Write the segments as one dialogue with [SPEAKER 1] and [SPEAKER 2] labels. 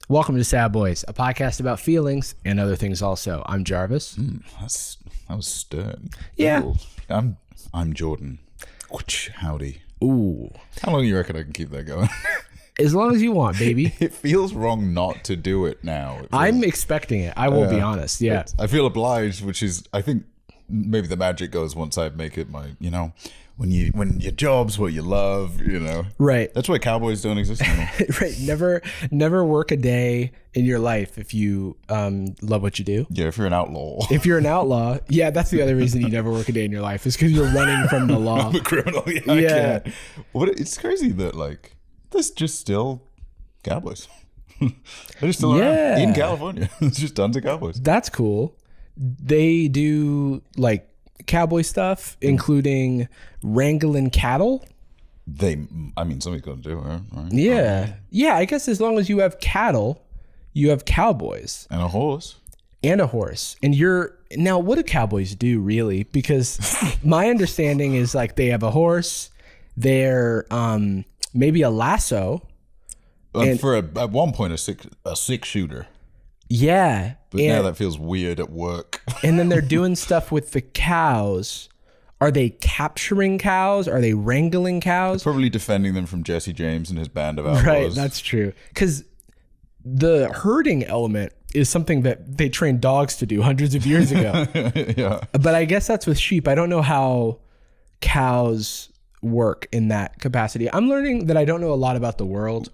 [SPEAKER 1] Welcome to Sad Boys, a podcast about feelings and other things also. I'm Jarvis.
[SPEAKER 2] That was stern.
[SPEAKER 1] Yeah.
[SPEAKER 2] Cool. I'm Jordan. Howdy.
[SPEAKER 1] Ooh.
[SPEAKER 2] How long do you reckon I can keep that going?
[SPEAKER 1] As long as you want, baby.
[SPEAKER 2] It feels wrong not to do it now.
[SPEAKER 1] I'm expecting it. I will be honest. Yeah.
[SPEAKER 2] I feel obliged, which is, I think maybe the magic goes once I make it my, when your job's what you love,
[SPEAKER 1] Right.
[SPEAKER 2] That's why cowboys don't exist anymore.
[SPEAKER 1] Right. Never work a day in your life if you love what you do.
[SPEAKER 2] Yeah, if you're an outlaw.
[SPEAKER 1] If you're an outlaw, yeah, that's the other reason you never work a day in your life is because you're running from the law.
[SPEAKER 2] I'm a criminal. Yeah. I can't. It's crazy that there's just still cowboys. They're just still around in California. It's just tons of cowboys.
[SPEAKER 1] That's cool. They do cowboy stuff, including wrangling cattle.
[SPEAKER 2] Somebody's got to do it, right?
[SPEAKER 1] Yeah. Yeah, I guess as long as you have cattle, you have cowboys.
[SPEAKER 2] And a horse.
[SPEAKER 1] And a horse. And now what do cowboys do really? Because my understanding is they have a horse, they're maybe a lasso.
[SPEAKER 2] At one point a six shooter.
[SPEAKER 1] Yeah.
[SPEAKER 2] But now that feels weird at work.
[SPEAKER 1] And then they're doing stuff with the cows. Are they capturing cows? Are they wrangling cows?
[SPEAKER 2] Probably defending them from Jesse James and his band of outlaws.
[SPEAKER 1] Right, that's true. Because the herding element is something that they trained dogs to do hundreds of years ago.
[SPEAKER 2] Yeah.
[SPEAKER 1] But I guess that's with sheep. I don't know how cows work in that capacity. I'm learning that I don't know a lot about the world.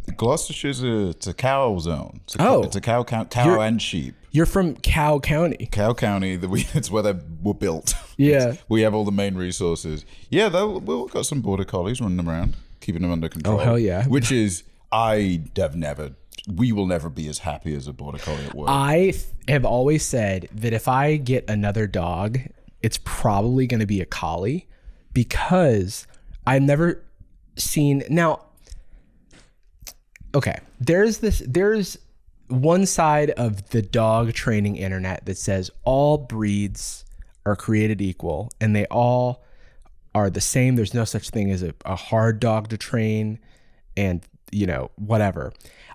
[SPEAKER 2] Gloucestershire's it's a cow zone. It's a cow and sheep.
[SPEAKER 1] You're from Cow County.
[SPEAKER 2] Cow County, it's where they were built.
[SPEAKER 1] Yeah.
[SPEAKER 2] We have all the main resources. Yeah, we've got some border collies running around, keeping them under control.
[SPEAKER 1] Oh, hell yeah.
[SPEAKER 2] Which is, we will never be as happy as a border collie at work.
[SPEAKER 1] I have always said that if I get another dog, it's probably going to be a collie because I've never seen... Now, okay, there's one side of the dog training internet that says all breeds are created equal and they all are the same. There's no such thing as a hard dog to train and, whatever.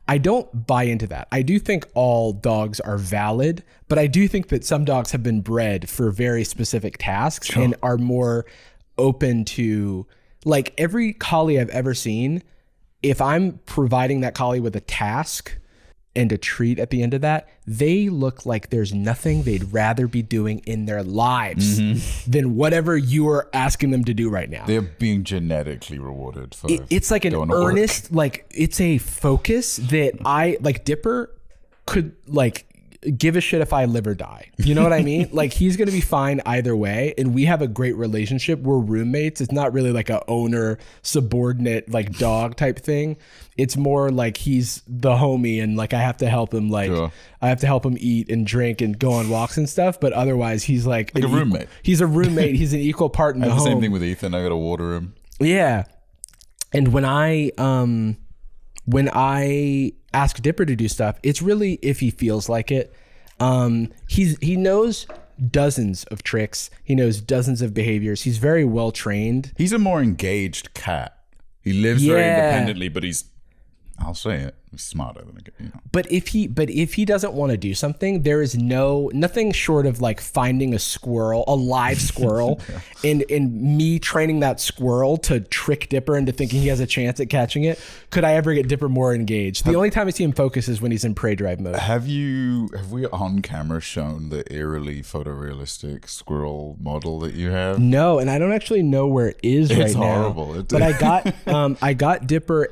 [SPEAKER 1] I don't buy into that. I do think all dogs are valid, but I do think that some dogs have been bred for very specific tasks and are more open to, every collie I've ever seen, if I'm providing that collie with a task and a treat at the end of that, they look like there's nothing they'd rather be doing in their lives than whatever you are asking them to do right now.
[SPEAKER 2] They're being genetically rewarded for
[SPEAKER 1] it's like an earnest, it's a focus that Dipper could give a shit if I live or die. You know what I mean? He's going to be fine either way. And we have a great relationship. We're roommates. It's not really a owner subordinate, dog type thing. It's more he's the homie and I have to help him. Sure. I have to help him eat and drink and go on walks and stuff. But otherwise he's like
[SPEAKER 2] a roommate.
[SPEAKER 1] He's a roommate. He's an equal part in the home.
[SPEAKER 2] Same thing with Ethan. I got to water him.
[SPEAKER 1] Yeah. And when I ask Dipper to do stuff, it's really if he feels like it. He knows dozens of tricks. He knows dozens of behaviors. He's very well trained.
[SPEAKER 2] He's a more engaged cat. He lives very independently, but I'll say it, he's smarter than a cat. But
[SPEAKER 1] if he doesn't want to do something, there is nothing short of finding a live squirrel, and me training that squirrel to trick Dipper into thinking he has a chance at catching it. Could I ever get Dipper more engaged? The only time I see him focus is when he's in prey drive mode.
[SPEAKER 2] Have we on camera shown the eerily photorealistic squirrel model that you have?
[SPEAKER 1] No, and I don't actually know where it is right now.
[SPEAKER 2] It's horrible.
[SPEAKER 1] But I got Dipper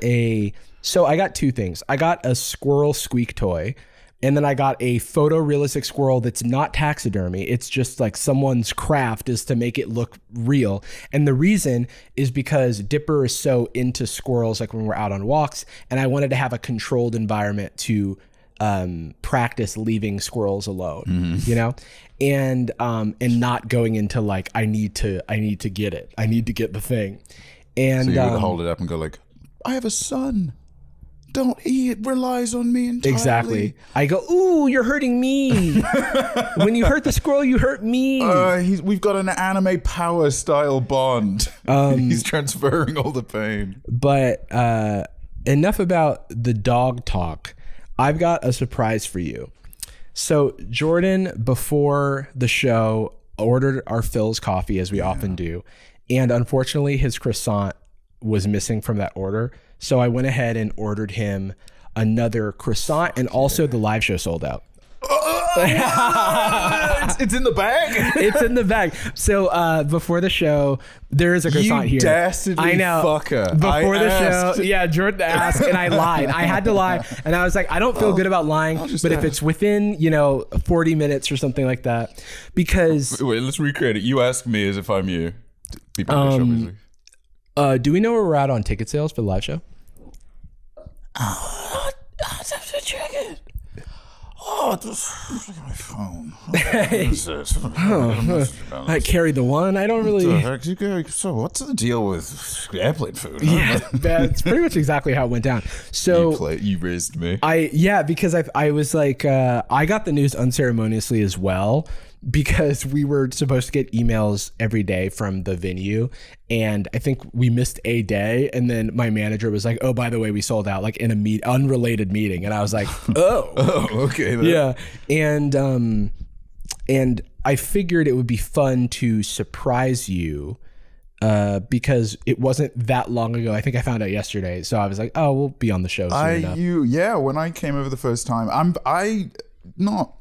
[SPEAKER 1] So I got two things. I got a squirrel squeak toy, and then I got a photorealistic squirrel that's not taxidermy. It's just someone's craft is to make it look real. And the reason is because Dipper is so into squirrels, when we're out on walks, and I wanted to have a controlled environment to practice leaving squirrels alone, and not going into I need to get it. I need to get the thing. And
[SPEAKER 2] so you would hold it up and go I have a son. Don't eat. It relies on me entirely.
[SPEAKER 1] Exactly. I go, ooh, you're hurting me. When you hurt the squirrel, you hurt me.
[SPEAKER 2] We've got an anime power style bond. He's transferring all the pain.
[SPEAKER 1] But enough about the dog talk. I've got a surprise for you. So Jordan, before the show, ordered our Phil's coffee, as we often do. And unfortunately, his croissant was missing from that order. So I went ahead and ordered him another croissant, and also the live show sold out.
[SPEAKER 2] It's in the bag.
[SPEAKER 1] It's in the bag. So before the show, there is a croissant here.
[SPEAKER 2] Dastardly
[SPEAKER 1] I know.
[SPEAKER 2] Fucker.
[SPEAKER 1] Before the show, yeah, Jordan asked, and I lied. I had to lie, and I was like, I don't feel good about lying, but if it's within 40 minutes or something like that, because
[SPEAKER 2] wait, let's recreate it. You ask me as if I'm you. People obviously.
[SPEAKER 1] Do we know where we're at on ticket sales for the live show?
[SPEAKER 2] I have to check it. Oh, just look at my phone.
[SPEAKER 1] I carried the one. I don't really.
[SPEAKER 2] So what's the deal with airplane food?
[SPEAKER 1] Yeah, that's pretty much exactly how it went down. So
[SPEAKER 2] you rizzed me.
[SPEAKER 1] Because I was like, I got the news unceremoniously as well, because we were supposed to get emails every day from the venue, and I think we missed a day, and then my manager was like, oh, by the way, we sold out, like in a unrelated meeting, and I was like, oh
[SPEAKER 2] okay then.
[SPEAKER 1] Yeah. And I figured it would be fun to surprise you, because it wasn't that long ago. I think I found out yesterday, so I was like, oh, we'll be on the show soon enough.
[SPEAKER 2] When I came over the first time, I not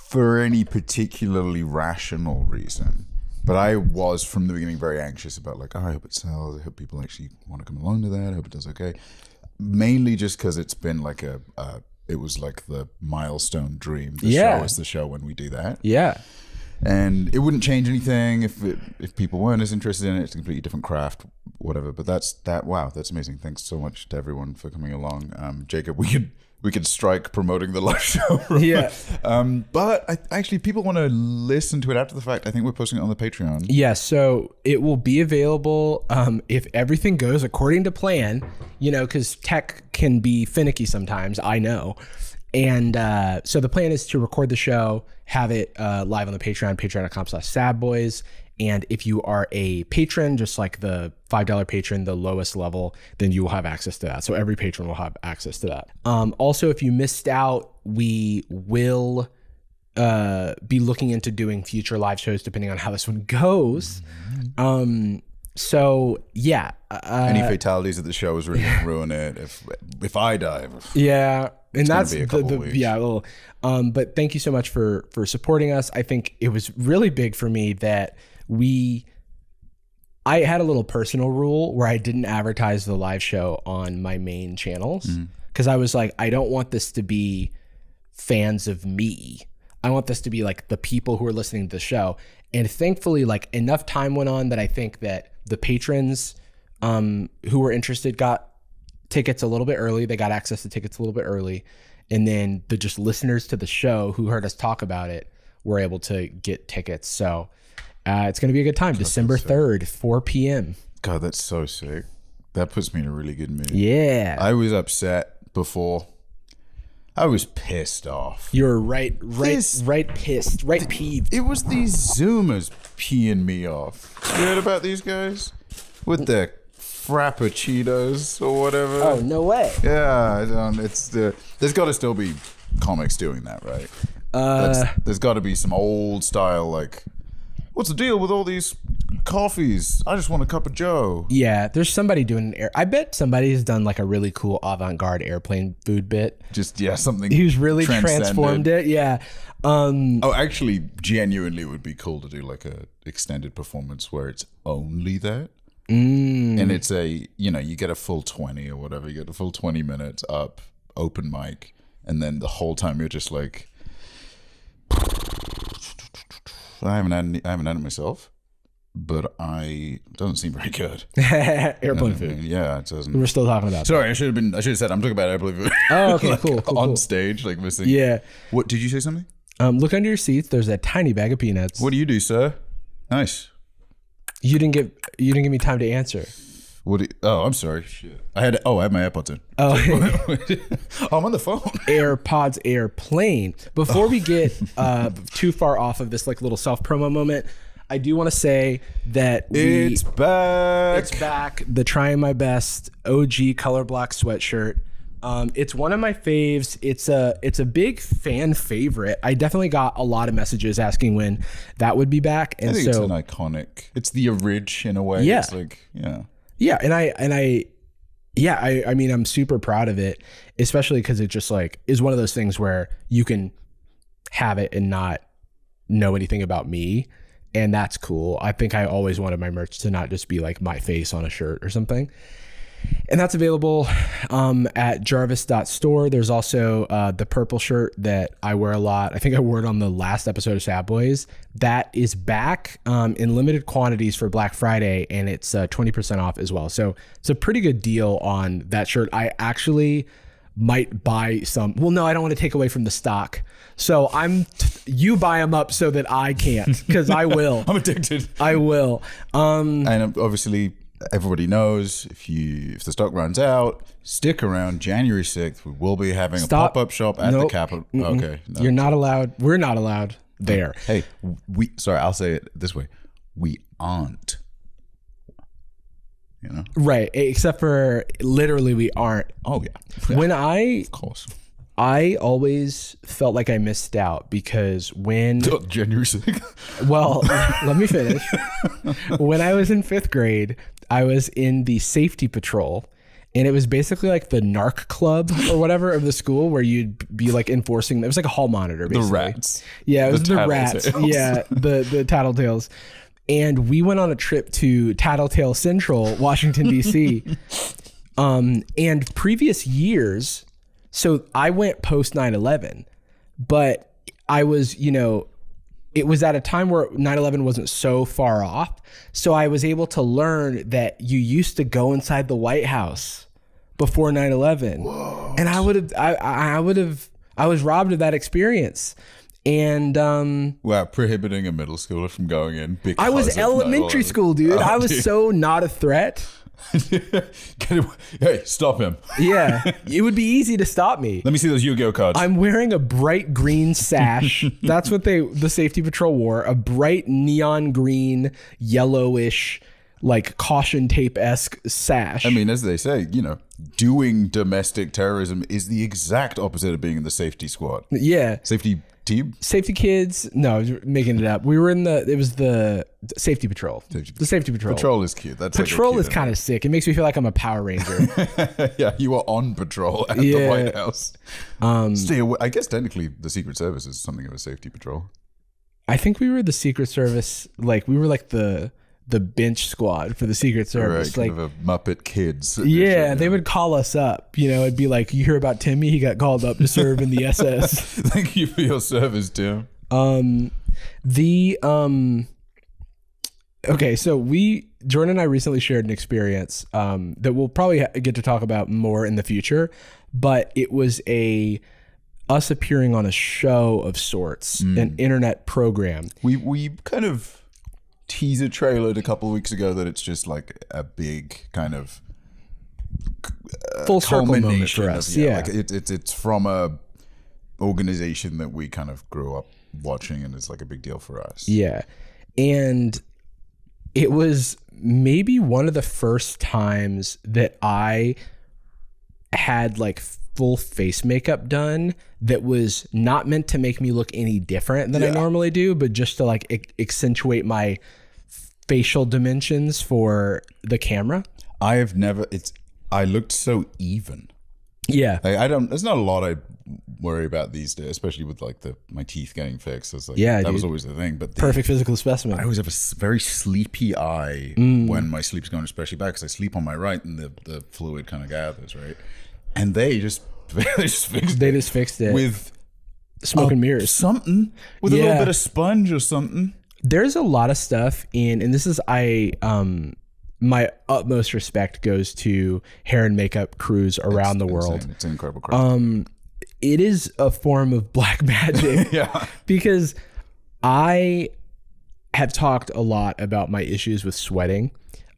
[SPEAKER 2] for any particularly rational reason, but I was from the beginning very anxious about, like, oh, I hope it sells. I hope people actually want to come along to that. I hope it does okay. Mainly just because it's been like it was like the milestone dream. The show is the show when we do that.
[SPEAKER 1] Yeah.
[SPEAKER 2] And it wouldn't change anything if people weren't as interested in it. It's a completely different craft, whatever. But wow, that's amazing. Thanks so much to everyone for coming along. Jacob, we could strike promoting the live show. Right?
[SPEAKER 1] Yeah.
[SPEAKER 2] But actually, people want to listen to it after the fact. I think we're posting it on the Patreon.
[SPEAKER 1] Yeah, so it will be available if everything goes according to plan, because tech can be finicky sometimes, I know. And so the plan is to record the show, have it live on the Patreon, patreon.com/sadboys. And if you are a patron, just like the $5 patron, the lowest level, then you will have access to that. So every patron will have access to that. Also, if you missed out, we will be looking into doing future live shows depending on how this one goes. So yeah.
[SPEAKER 2] Any fatalities at the show is really gonna ruin it. If I die.
[SPEAKER 1] Yeah. And that's
[SPEAKER 2] be a couple weeks.
[SPEAKER 1] Well, but thank you so much for supporting us. I think it was really big for me that I had a little personal rule where I didn't advertise the live show on my main channels, because I was like, I don't want this to be fans of me. I want this to be like the people who are listening to the show. And thankfully, like, enough time went on that I think that the patrons who were interested got tickets a little bit early. They got access to tickets a little bit early. And then the just listeners to the show who heard us talk about it were able to get tickets. So it's going to be a good time. December 3rd, 4 p.m.
[SPEAKER 2] God, that's so sick. That puts me in a really good mood.
[SPEAKER 1] Yeah.
[SPEAKER 2] I was upset before. I was pissed off.
[SPEAKER 1] You were right pissed, right peeved.
[SPEAKER 2] It was these Zoomers peeing me off. You heard about these guys? With their Frappuccinos or whatever.
[SPEAKER 1] Oh, no way.
[SPEAKER 2] Yeah, there's got to still be comics doing that, right? There's got to be some old style, like, what's the deal with all these coffees? I just want a cup of Joe.
[SPEAKER 1] Yeah, there's somebody doing I bet somebody's done like a really cool avant-garde airplane food bit.
[SPEAKER 2] Just something.
[SPEAKER 1] Who's really transformed it. Yeah.
[SPEAKER 2] Actually, genuinely, it would be cool to do like a extended performance where it's only that. And it's you get a full 20 or whatever. You get a full 20 minutes up, open mic, and then the whole time you're just like, I haven't had it myself, but it doesn't seem very good.
[SPEAKER 1] Airplane food.
[SPEAKER 2] Yeah, it doesn't.
[SPEAKER 1] We're still talking about.
[SPEAKER 2] Sorry, I should have said I'm talking about airplane food.
[SPEAKER 1] Oh, okay,
[SPEAKER 2] like,
[SPEAKER 1] cool.
[SPEAKER 2] On stage, like missing.
[SPEAKER 1] Yeah.
[SPEAKER 2] What did you say? Something?
[SPEAKER 1] Look under your seats. There's a tiny bag of peanuts.
[SPEAKER 2] What do you do, sir? Nice.
[SPEAKER 1] You didn't give me time to answer.
[SPEAKER 2] I'm sorry. Shit. I had my AirPods in.
[SPEAKER 1] Oh,
[SPEAKER 2] I'm on the phone.
[SPEAKER 1] AirPods Airplane. Before we get too far off of this like little self promo moment, I do want to say that
[SPEAKER 2] It's back.
[SPEAKER 1] it's back. The Trying My Best OG color block sweatshirt. It's one of my faves. It's a big fan favorite. I definitely got a lot of messages asking when that would be back, and
[SPEAKER 2] I think
[SPEAKER 1] so
[SPEAKER 2] it's an iconic. It's the orig in a way.
[SPEAKER 1] Yeah.
[SPEAKER 2] It's like, yeah.
[SPEAKER 1] yeah, I mean, I'm super proud of it, especially because it just like is one of those things where you can have it and not know anything about me, and that's cool. I think I always wanted my merch to not just be like my face on a shirt or something. And that's available at jarvis.store. There's also the purple shirt that I wear a lot. I think I wore it on the last episode of Sad Boys. That is back in limited quantities for Black Friday, and it's 20% off as well. So it's a pretty good deal on that shirt. I actually might buy some. Well, no, I don't want to take away from the stock. So you buy them up so that I can't, because I will.
[SPEAKER 2] I'm addicted.
[SPEAKER 1] I will.
[SPEAKER 2] And obviously, everybody knows if the stock runs out, stick around. January 6th, we will be having a pop-up shop at the Capitol. Okay, no.
[SPEAKER 1] You're not allowed. We're not allowed there.
[SPEAKER 2] Hey, I'll say it this way: we aren't. You know,
[SPEAKER 1] Right. Except for literally we aren't.
[SPEAKER 2] oh yeah,
[SPEAKER 1] When
[SPEAKER 2] of course.
[SPEAKER 1] I always felt like I missed out because when,
[SPEAKER 2] January 6th.
[SPEAKER 1] well, let me finish. When I was in 5th grade, I was in the safety patrol, and it was basically like the narc club or whatever of the school where you'd be like enforcing. It was like a hall monitor, basically.
[SPEAKER 2] The rats.
[SPEAKER 1] Yeah, it was the rats.
[SPEAKER 2] Tattletales.
[SPEAKER 1] Yeah, the tattletales. And we went on a trip to Tattletale Central, Washington, D.C. And previous years, so I went post 9/11, but I was, it was at a time where 9/11 wasn't so far off. So I was able to learn that you used to go inside the White House before 9/11. And I was robbed of that experience. And
[SPEAKER 2] Wow, prohibiting a middle schooler from going in because
[SPEAKER 1] I was
[SPEAKER 2] of
[SPEAKER 1] elementary
[SPEAKER 2] 9/11.
[SPEAKER 1] school, dude. I was
[SPEAKER 2] dude.
[SPEAKER 1] so not a threat.
[SPEAKER 2] Hey, stop him.
[SPEAKER 1] Yeah, it would be easy to stop me.
[SPEAKER 2] Let me see those Yu-Gi-Oh cards.
[SPEAKER 1] I'm wearing a bright green sash. That's what the safety patrol wore. A bright neon green, yellowish, like caution tape-esque sash.
[SPEAKER 2] I mean, as they say, doing domestic terrorism is the exact opposite of being in the safety squad.
[SPEAKER 1] Yeah.
[SPEAKER 2] Safety team?
[SPEAKER 1] Safety kids. No, I was making it up. We were it was the safety patrol. The safety patrol.
[SPEAKER 2] Patrol is cute. That's
[SPEAKER 1] Patrol
[SPEAKER 2] like
[SPEAKER 1] is kind of sick. It makes me feel like I'm a Power Ranger.
[SPEAKER 2] yeah, you were on patrol at the White House. Stay away. I guess technically the Secret Service is something of a safety patrol.
[SPEAKER 1] I think we were the Secret Service. Like we were like the bench squad for the Secret Service.
[SPEAKER 2] Right,
[SPEAKER 1] like
[SPEAKER 2] kind of a Muppet Kids.
[SPEAKER 1] yeah, they would call us up. It'd be like, you hear about Timmy? He got called up to serve in the SS.
[SPEAKER 2] Thank you for your service, Tim.
[SPEAKER 1] Okay, so Jordan and I recently shared an experience that we'll probably get to talk about more in the future, but it was us appearing on a show of sorts, an internet program.
[SPEAKER 2] We kind of teaser trailered a couple of weeks ago that it's just like a big kind of
[SPEAKER 1] full circle moment for
[SPEAKER 2] of-
[SPEAKER 1] us.
[SPEAKER 2] like it's from a organization that we kind of grew up watching, and it's like a big deal for us.
[SPEAKER 1] Yeah. And it was maybe one of the first times that I had like full face makeup done that was not meant to make me look any different than I normally do, but just to like accentuate my facial dimensions for the camera.
[SPEAKER 2] I looked so even.
[SPEAKER 1] Yeah.
[SPEAKER 2] There's not a lot I worry about these days, especially with like my teeth getting fixed. It's like,
[SPEAKER 1] Yeah,
[SPEAKER 2] that was
[SPEAKER 1] dude.
[SPEAKER 2] always the thing. But
[SPEAKER 1] Perfect physical specimen.
[SPEAKER 2] I always have a very sleepy eye when my sleep's going especially bad, because I sleep on my right and the fluid kind of gathers, right? And they just fixed
[SPEAKER 1] They
[SPEAKER 2] it
[SPEAKER 1] just fixed it
[SPEAKER 2] with
[SPEAKER 1] smoke and mirrors.
[SPEAKER 2] something, with a
[SPEAKER 1] Yeah.
[SPEAKER 2] little bit of sponge or something.
[SPEAKER 1] There's a lot of stuff and this is my utmost respect goes to hair and makeup crews around the world.
[SPEAKER 2] Insane. It's incredible. Crap.
[SPEAKER 1] It is a form of black magic.
[SPEAKER 2] Yeah.
[SPEAKER 1] Because I have talked a lot about my issues with sweating,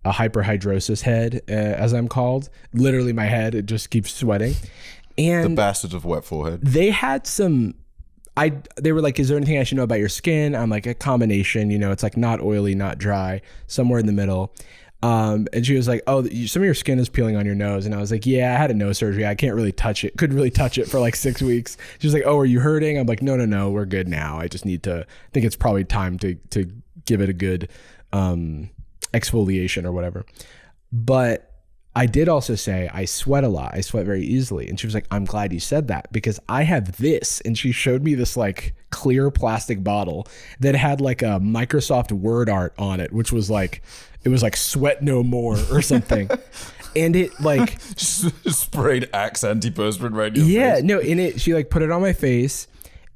[SPEAKER 1] a hyperhidrosis head, as I'm called. Literally my head, it just keeps sweating.
[SPEAKER 2] The
[SPEAKER 1] And
[SPEAKER 2] bastard of wet forehead.
[SPEAKER 1] they had some, they were like, is there anything I should know about your skin? I'm like, a combination, you know, it's like not oily, not dry, somewhere in the middle. And she was like, oh, some of your skin is peeling on your nose. And I was like, yeah, I had a nose surgery. I can't really touch it. Couldn't really touch it for like 6 weeks. She was like, oh, are you hurting? I'm like, no, we're good now. I just need to, I think it's probably time to give it a good exfoliation or whatever. But I did also say I sweat a lot. I sweat very easily. And she was like, I'm glad you said that because I have this. And she showed me this like clear plastic bottle that had like a Microsoft Word art on it, which was like, it was like sweat no more or something. And it like
[SPEAKER 2] sprayed Axe antiperspirant right in your face.
[SPEAKER 1] No, in it, she like put it on my face.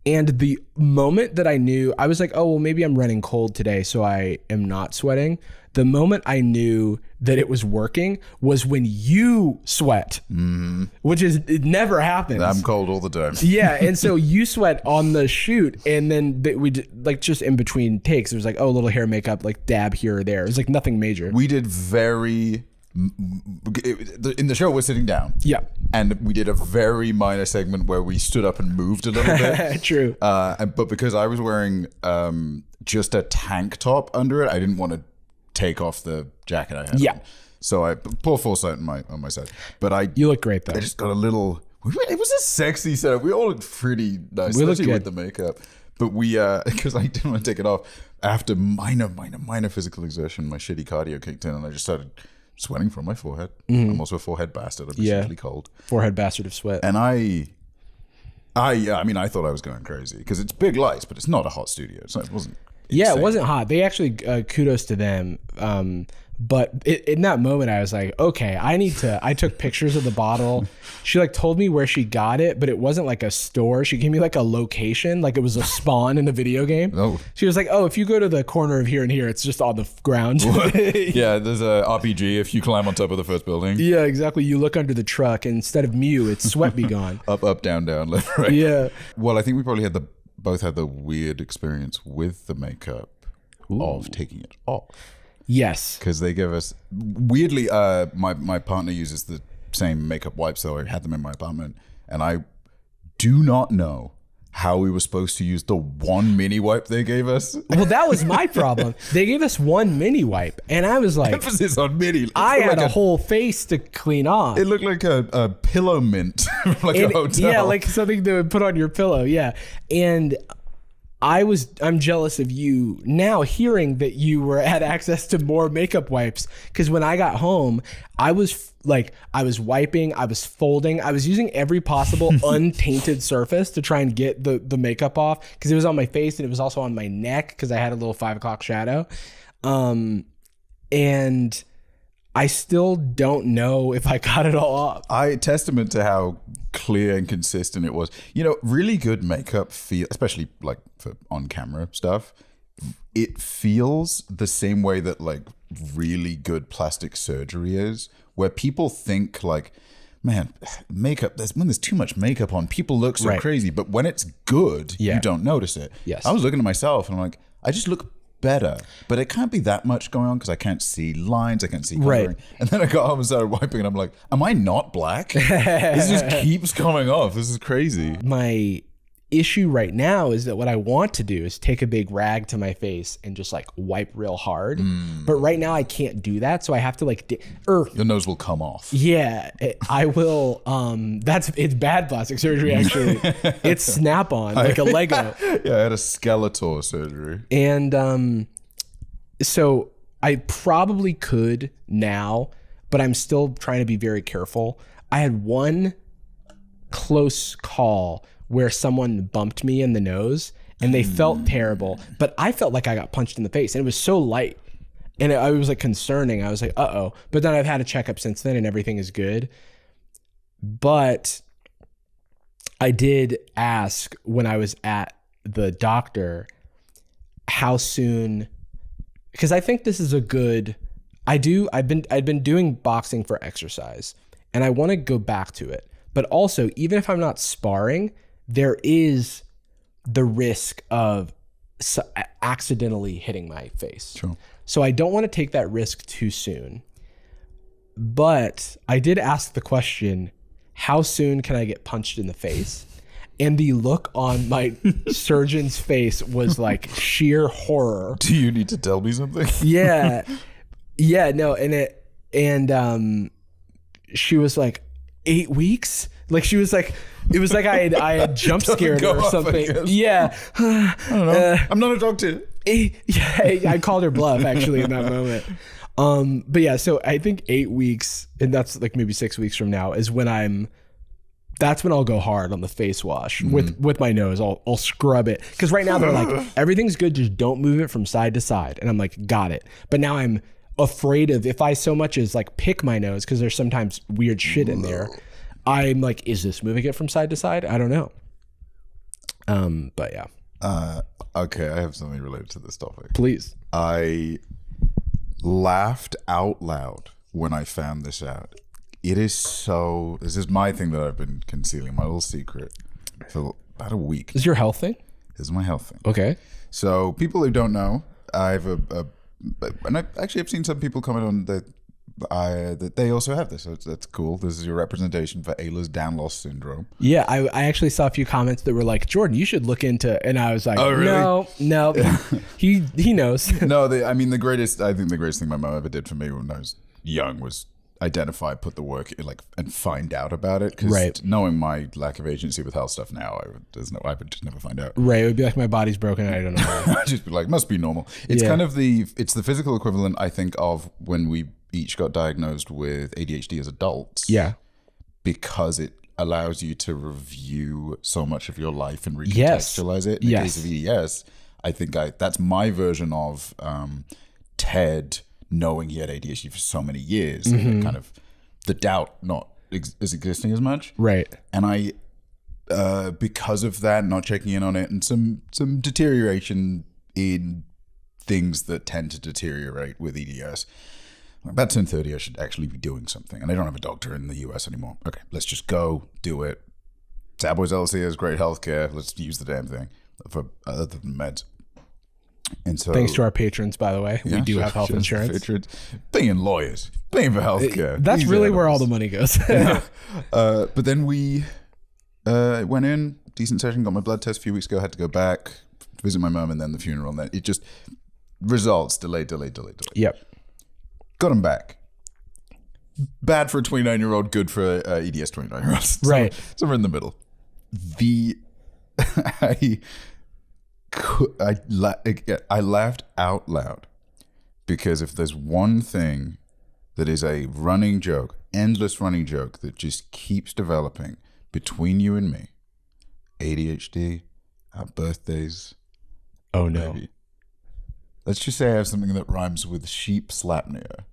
[SPEAKER 1] And the moment that I knew, I was like, oh, well, maybe I'm running cold today, so I am not sweating. The moment I knew that it was working was when you sweat, which is, it never happens.
[SPEAKER 2] I'm cold all the time.
[SPEAKER 1] Yeah. And so you sweat on the shoot. And then we did, like, just in between takes, it was like, oh, a little hair makeup, like dab here or there. It was like nothing major.
[SPEAKER 2] We did in the show, we're sitting down.
[SPEAKER 1] Yeah.
[SPEAKER 2] And we did a very minor segment where we stood up and moved a little bit.
[SPEAKER 1] True.
[SPEAKER 2] But because I was wearing just a tank top under it, I didn't want to take off the jacket I had.
[SPEAKER 1] Yeah.
[SPEAKER 2] On. So I poor foresight on my side. But
[SPEAKER 1] you look great though.
[SPEAKER 2] I just got a little. It was a sexy setup. We all looked pretty nice, especially with the makeup. But we, because I didn't want to take it off after minor physical exertion, my shitty cardio kicked in, and I just started sweating from my forehead. I'm also a forehead bastard. I'm essentially cold.
[SPEAKER 1] Forehead bastard of sweat.
[SPEAKER 2] And I mean, I thought I was going crazy because it's big lights, but it's not a hot studio. It wasn't.
[SPEAKER 1] Yeah, it wasn't hot. They actually, kudos to them. But in that moment, I was like, okay, I took pictures of the bottle. She like told me where she got it, but it wasn't like a store. She gave me like a location, like it was a spawn in a video game.
[SPEAKER 2] Oh.
[SPEAKER 1] She was like, oh, if you go to the corner of here and here, it's just on the ground.
[SPEAKER 2] Yeah, there's a RPG if you climb on top of the first building.
[SPEAKER 1] Yeah, exactly. You look under the truck and instead of Mew, it's Sweat Be Gone.
[SPEAKER 2] Up, down, left, right.
[SPEAKER 1] Yeah.
[SPEAKER 2] Well, I think we probably both had the weird experience with the makeup of taking it off.
[SPEAKER 1] Yes.
[SPEAKER 2] Because they give us, weirdly, my partner uses the same makeup wipes, so I had them in my apartment. And I do not know how we were supposed to use the one mini wipe they gave us.
[SPEAKER 1] Well, that was my problem. They gave us one mini wipe. And I was like,
[SPEAKER 2] emphasis on mini.
[SPEAKER 1] I had a whole face to clean off.
[SPEAKER 2] It looked like a pillow mint, like a hotel.
[SPEAKER 1] Yeah, like something to put on your pillow. Yeah. And I'm jealous of you now hearing that you had access to more makeup wipes. Because when I got home, I was wiping, I was folding, I was using every possible untainted surface to try and get the makeup off. Because it was on my face and it was also on my neck because I had a little 5 o'clock shadow. And I still don't know if I got it all off.
[SPEAKER 2] Testament to how clear and consistent it was. You know, really good makeup especially like for on camera stuff, it feels the same way that like really good plastic surgery is, where people think like, man, makeup, when there's too much makeup on, people look so crazy. But when it's good, you don't notice it.
[SPEAKER 1] Yes.
[SPEAKER 2] I was looking at myself and I'm like, I just look better, but it can't be that much going on because I can't see lines, I can't see coloring.
[SPEAKER 1] Right.
[SPEAKER 2] And then I got home and started wiping and I'm like, am I not black? This just keeps coming off. This is crazy.
[SPEAKER 1] My issue right now is that what I want to do is take a big rag to my face and just like wipe real hard. But right now I can't do that. So I have to like,
[SPEAKER 2] your nose will come off.
[SPEAKER 1] Yeah, I will. It's bad plastic surgery, actually. It's Snap-on, like a Lego.
[SPEAKER 2] Yeah, I had a Skeletor surgery.
[SPEAKER 1] And so I probably could now, but I'm still trying to be very careful. I had one close call where someone bumped me in the nose and they felt terrible, but I felt like I got punched in the face and it was so light. And I was like concerning. I was like, uh-oh. But then I've had a checkup since then and everything is good. But I did ask when I was at the doctor how soon, because I think this is a good, I'd been doing boxing for exercise and I want to go back to it. But also, even if I'm not sparring, there is the risk of accidentally hitting my face.
[SPEAKER 2] Sure.
[SPEAKER 1] So I don't want to take that risk too soon. But I did ask the question, how soon can I get punched in the face? And the look on my surgeon's face was like sheer horror.
[SPEAKER 2] Do you need to tell me something?
[SPEAKER 1] Yeah. Yeah, no, and she was like 8 weeks? Like she was like, it was like I had jump scared her or something. Yeah.
[SPEAKER 2] I don't know. I'm not a doctor.
[SPEAKER 1] Yeah, I called her bluff actually in that moment. But yeah, so I think 8 weeks, and that's like maybe 6 weeks from now, is when that's when I'll go hard on the face wash with my nose. I'll scrub it. Because right now they're like, everything's good, just don't move it from side to side. And I'm like, got it. But now I'm afraid of, if I so much as like pick my nose, because there's sometimes weird shit in there, I'm like, is this moving it from side to side? I don't know. But yeah.
[SPEAKER 2] Okay, I have something related to this topic.
[SPEAKER 1] Please.
[SPEAKER 2] I laughed out loud when I found this out. This is my thing that I've been concealing, my little secret, for about a week.
[SPEAKER 1] Is your health thing?
[SPEAKER 2] This is my health thing.
[SPEAKER 1] Okay.
[SPEAKER 2] So people who don't know, I have and I've seen some people comment on that they also have this. So that's cool. This is your representation for Ehlers-Danlos syndrome.
[SPEAKER 1] Yeah, I actually saw a few comments that were like, Jordan, you should look into, and I was like,
[SPEAKER 2] oh, really?
[SPEAKER 1] No, he knows.
[SPEAKER 2] No, I think the greatest thing my mom ever did for me when I was young was identify, put the work in, like, and find out about it. Because knowing my lack of agency with health stuff now, I would just never find out.
[SPEAKER 1] Right, it would be like my body's broken. I don't know.
[SPEAKER 2] I'd just be like, must be normal. It's kind of it's the physical equivalent, I think, of when we each got diagnosed with ADHD as adults.
[SPEAKER 1] Yeah,
[SPEAKER 2] because it allows you to review so much of your life and recontextualize it. In the case of EDS, I think that's my version of Ted knowing he had ADHD for so many years, and kind of the doubt not is existing as much.
[SPEAKER 1] Right.
[SPEAKER 2] And I, because of that, not checking in on it, and some deterioration in things that tend to deteriorate with EDS. About 10:30, I should actually be doing something, and I don't have a doctor in the US anymore. Okay, let's just go do it. Sad Boys LLC has great healthcare. Let's use the damn thing for other than meds. And so,
[SPEAKER 1] thanks to our patrons, by the way, we do have health insurance.
[SPEAKER 2] Paying lawyers, paying for healthcare.
[SPEAKER 1] That's really where all the money goes.
[SPEAKER 2] But then we went in, decent session, got my blood test a few weeks ago, had to go back, visit my mum, and then the funeral. And then it just, results, delayed.
[SPEAKER 1] Yep.
[SPEAKER 2] Got them back. Bad for a 29-year-old, good for EDS 29-year-olds.
[SPEAKER 1] Right.
[SPEAKER 2] So we're in the middle. I laughed out loud because if there's one thing that is a running joke, endless running joke that just keeps developing between you and me, ADHD, our birthdays.
[SPEAKER 1] Oh no.
[SPEAKER 2] Maybe. Let's just say I have something that rhymes with sheep slapnea.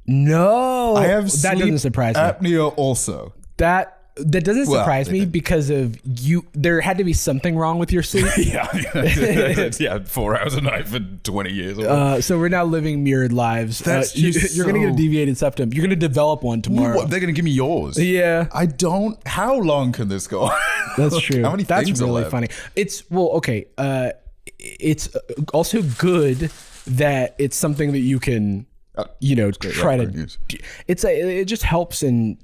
[SPEAKER 1] No.
[SPEAKER 2] I have
[SPEAKER 1] that doesn't surprise me.
[SPEAKER 2] apnea also.
[SPEAKER 1] That doesn't surprise me because of you. There had to be something wrong with your sleep.
[SPEAKER 2] yeah, 4 hours a night for 20 years.
[SPEAKER 1] So we're now living mirrored lives. You're going to get a deviated septum. You're going to develop one tomorrow.
[SPEAKER 2] What? They're going to give me yours.
[SPEAKER 1] Yeah.
[SPEAKER 2] I don't. How long can this go on?
[SPEAKER 1] That's true.
[SPEAKER 2] How many
[SPEAKER 1] That's
[SPEAKER 2] things
[SPEAKER 1] really
[SPEAKER 2] are left?
[SPEAKER 1] funny. It's okay. It's also good that it's something that you can, try to. It just helps in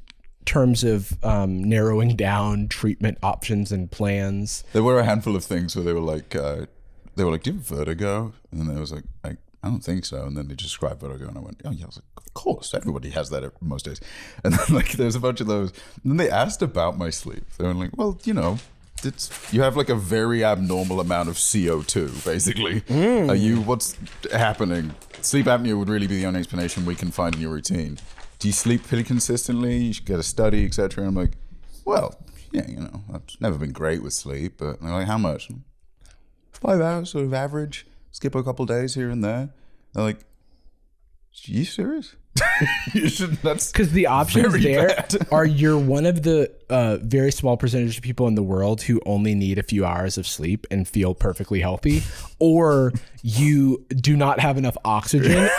[SPEAKER 1] terms of narrowing down treatment options and plans.
[SPEAKER 2] There were a handful of things where they were like, do you have vertigo? And then I was like, I don't think so. And then they described vertigo, and I went, oh yeah. I was like, of course, everybody has that most days. And then like there's a bunch of those. And then they asked about my sleep. They were like, well, you have like a very abnormal amount of CO2, basically. What's happening? Sleep apnea would really be the only explanation we can find in your routine. Do you sleep pretty consistently? You should get a study, etc. I'm like, well, yeah, I've never been great with sleep, but they're like, how much? 5 hours, sort of average. Skip a couple days here and there. They're like, are you serious? You should. That's
[SPEAKER 1] because the options there
[SPEAKER 2] bad.
[SPEAKER 1] are you're one of the very small percentage of people in the world who only need a few hours of sleep and feel perfectly healthy, or you do not have enough oxygen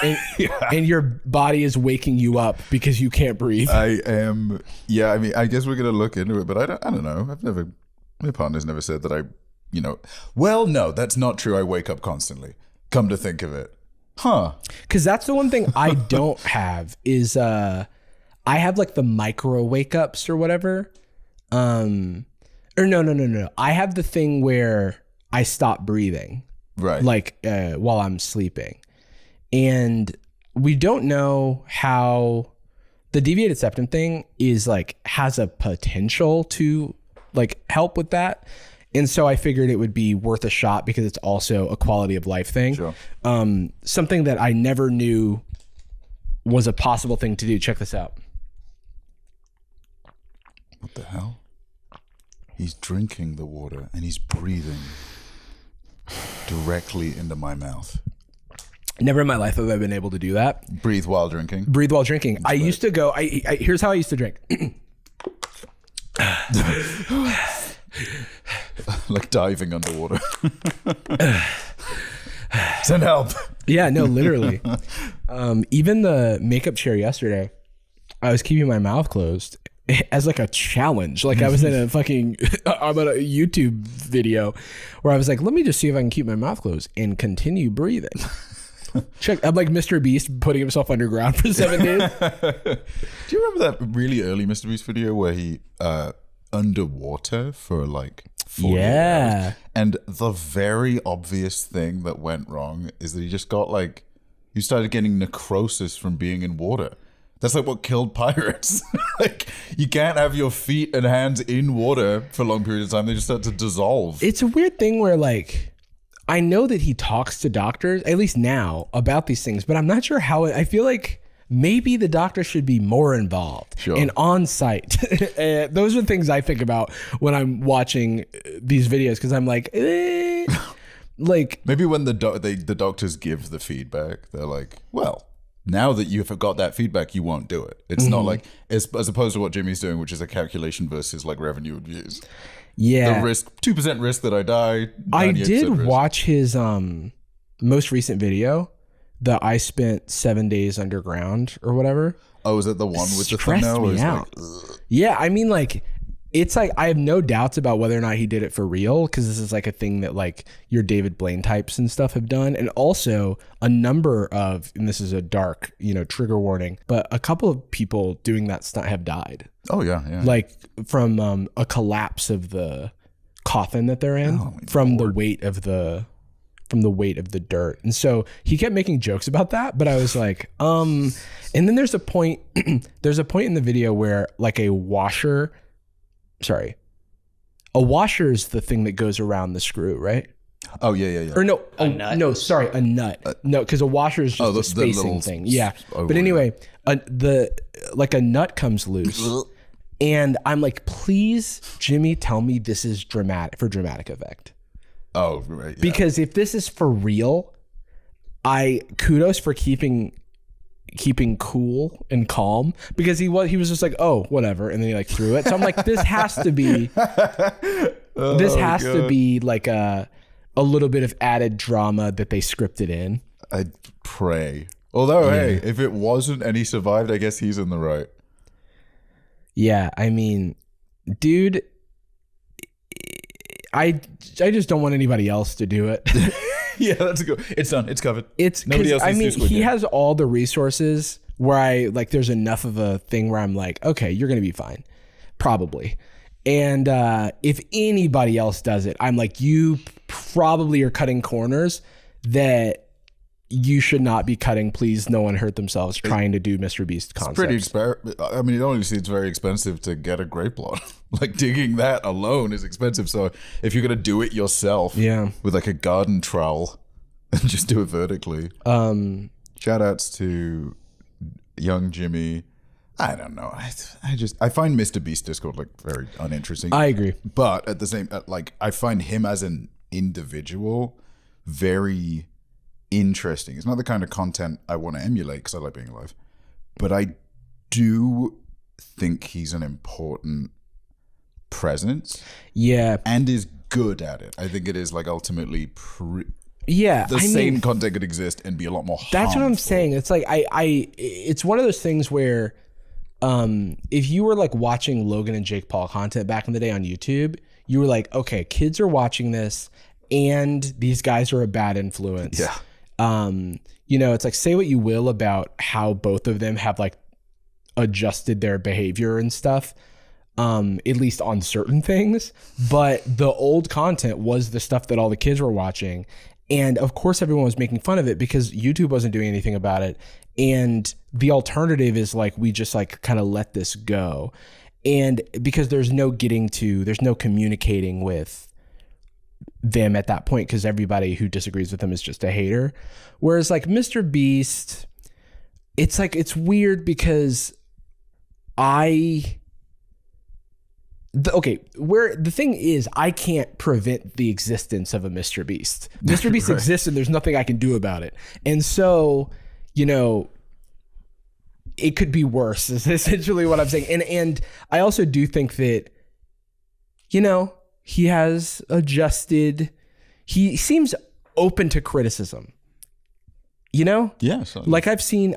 [SPEAKER 1] and your body is waking you up because you can't breathe.
[SPEAKER 2] I am. Yeah, I mean, I guess we're gonna look into it, but I don't know. My partner's never said that well, no, that's not true. I wake up constantly. Come to think of it. Huh.
[SPEAKER 1] Because that's the one thing I don't have is I have like the micro wake ups or whatever. Or Or no. I have the thing where I stop breathing,
[SPEAKER 2] Right.
[SPEAKER 1] like while I'm sleeping. And we don't know how the deviated septum thing is like, has a potential to like help with that. And so I figured it would be worth a shot because it's also a quality of life thing.
[SPEAKER 2] Sure.
[SPEAKER 1] Something that I never knew was a possible thing to do. Check this out.
[SPEAKER 2] What the hell? He's drinking the water and he's breathing directly into my mouth.
[SPEAKER 1] Never in my life have I been able to do that.
[SPEAKER 2] Breathe while drinking.
[SPEAKER 1] Breathe while drinking. I used to go, here's how I used to drink.
[SPEAKER 2] Like diving underwater. Send help.
[SPEAKER 1] Yeah, no, literally. Even the makeup chair yesterday, I was keeping my mouth closed as like a challenge. Like I was in a fucking, I'm at a YouTube video where I was like, let me just see if I can keep my mouth closed and continue breathing. Check. I'm like Mr. Beast putting himself underground for 7 days.
[SPEAKER 2] Do you remember that really early Mr. Beast video where he underwater for like 48 hours? And the very obvious thing that went wrong is that he just got like, he started getting necrosis from being in water. That's like what killed pirates. Like you can't have your feet and hands in water for long periods of time. They just start to dissolve.
[SPEAKER 1] It's a weird thing where like, I know that he talks to doctors, at least now, about these things, but I'm not sure how. I feel like maybe the doctor should be more involved and on site. Those are things I think about when I'm watching these videos because I'm like, like
[SPEAKER 2] maybe when the doctors give the feedback, they're like, well, now that you've got that feedback, you won't do it. It's not like, as opposed to what Jimmy's doing, which is a calculation versus like revenue and views.
[SPEAKER 1] Yeah.
[SPEAKER 2] The risk, 2% risk that I die.
[SPEAKER 1] I did
[SPEAKER 2] risk.
[SPEAKER 1] watch his most recent video, the I spent 7 days underground or whatever.
[SPEAKER 2] Oh, is it the one with the
[SPEAKER 1] Stressed
[SPEAKER 2] thumbnail?
[SPEAKER 1] me out. Yeah, I mean, like, it's like I have no doubts about whether or not he did it for real because this is like a thing that like your David Blaine types and stuff have done, and also a number of, and this is a dark, trigger warning, but a couple of people doing that stunt have died.
[SPEAKER 2] Oh yeah.
[SPEAKER 1] Like from a collapse of the coffin that they're in, from the weight of the dirt. And so he kept making jokes about that, but I was like, and then there's a point in the video where like a washer is the thing that goes around the screw, right?
[SPEAKER 2] Oh yeah.
[SPEAKER 1] Or no,
[SPEAKER 3] A nut?
[SPEAKER 1] no, sorry, a nut. No, because a washer is just a spacing thing. Yeah, but anyway, a nut comes loose, and I'm like, please, Jimmy, tell me this is dramatic effect.
[SPEAKER 2] Oh right. Yeah.
[SPEAKER 1] Because if this is for real, kudos for keeping cool and calm, because he was just like, oh, whatever, and then he like threw it. So I'm like, this has to be to be like a little bit of added drama that they scripted in.
[SPEAKER 2] I'd pray. Although, hey, if it wasn't and he survived, I guess he's in the right.
[SPEAKER 1] Yeah, I mean, dude, I just don't want anybody else to do it.
[SPEAKER 2] Yeah, that's a good. It's done. It's covered.
[SPEAKER 1] It's
[SPEAKER 2] nobody else.
[SPEAKER 1] I mean, he has all the resources where there's enough of a thing where I'm like, okay, you're gonna be fine, probably. And if anybody else does it, I'm like, you probably are cutting corners that you should not be cutting. Please, no one hurt themselves trying to do Mr. Beast concepts.
[SPEAKER 2] I mean, obviously it's very expensive to get a grape plot. Like digging that alone is expensive. So if you're gonna do it yourself, with like a garden trowel, and just do it vertically. Shout outs to young Jimmy. I don't know. I find Mr. Beast Discord like very uninteresting.
[SPEAKER 1] I agree,
[SPEAKER 2] but at the same, like I find him as an individual very interesting. It's not the kind of content I want to emulate because I like being alive, but I do think he's an important presence.
[SPEAKER 1] Yeah,
[SPEAKER 2] and is good at it. I think it is like ultimately
[SPEAKER 1] the
[SPEAKER 2] same content could exist and be a lot more harmful.
[SPEAKER 1] That's what I'm saying. It's like it's one of those things where if you were like watching Logan and Jake Paul content back in the day on YouTube, you were like, okay, kids are watching this and these guys are a bad influence.
[SPEAKER 2] Yeah.
[SPEAKER 1] It's like, say what you will about how both of them have like adjusted their behavior and stuff. at least on certain things. But the old content was the stuff that all the kids were watching. And of course, everyone was making fun of it because YouTube wasn't doing anything about it. And the alternative is like, we just like kind of let this go. And because there's no communicating with them at that point, because everybody who disagrees with them is just a hater. Whereas like Mr. Beast, it's like, it's weird because the thing is, I can't prevent the existence of a Mr. Beast. Mr. Beast exists and there's nothing I can do about it. And so, you know, it could be worse is essentially what I'm saying. And I also do think that, you know, he has adjusted. He seems open to criticism, you know?
[SPEAKER 2] Yes.
[SPEAKER 1] Like I've seen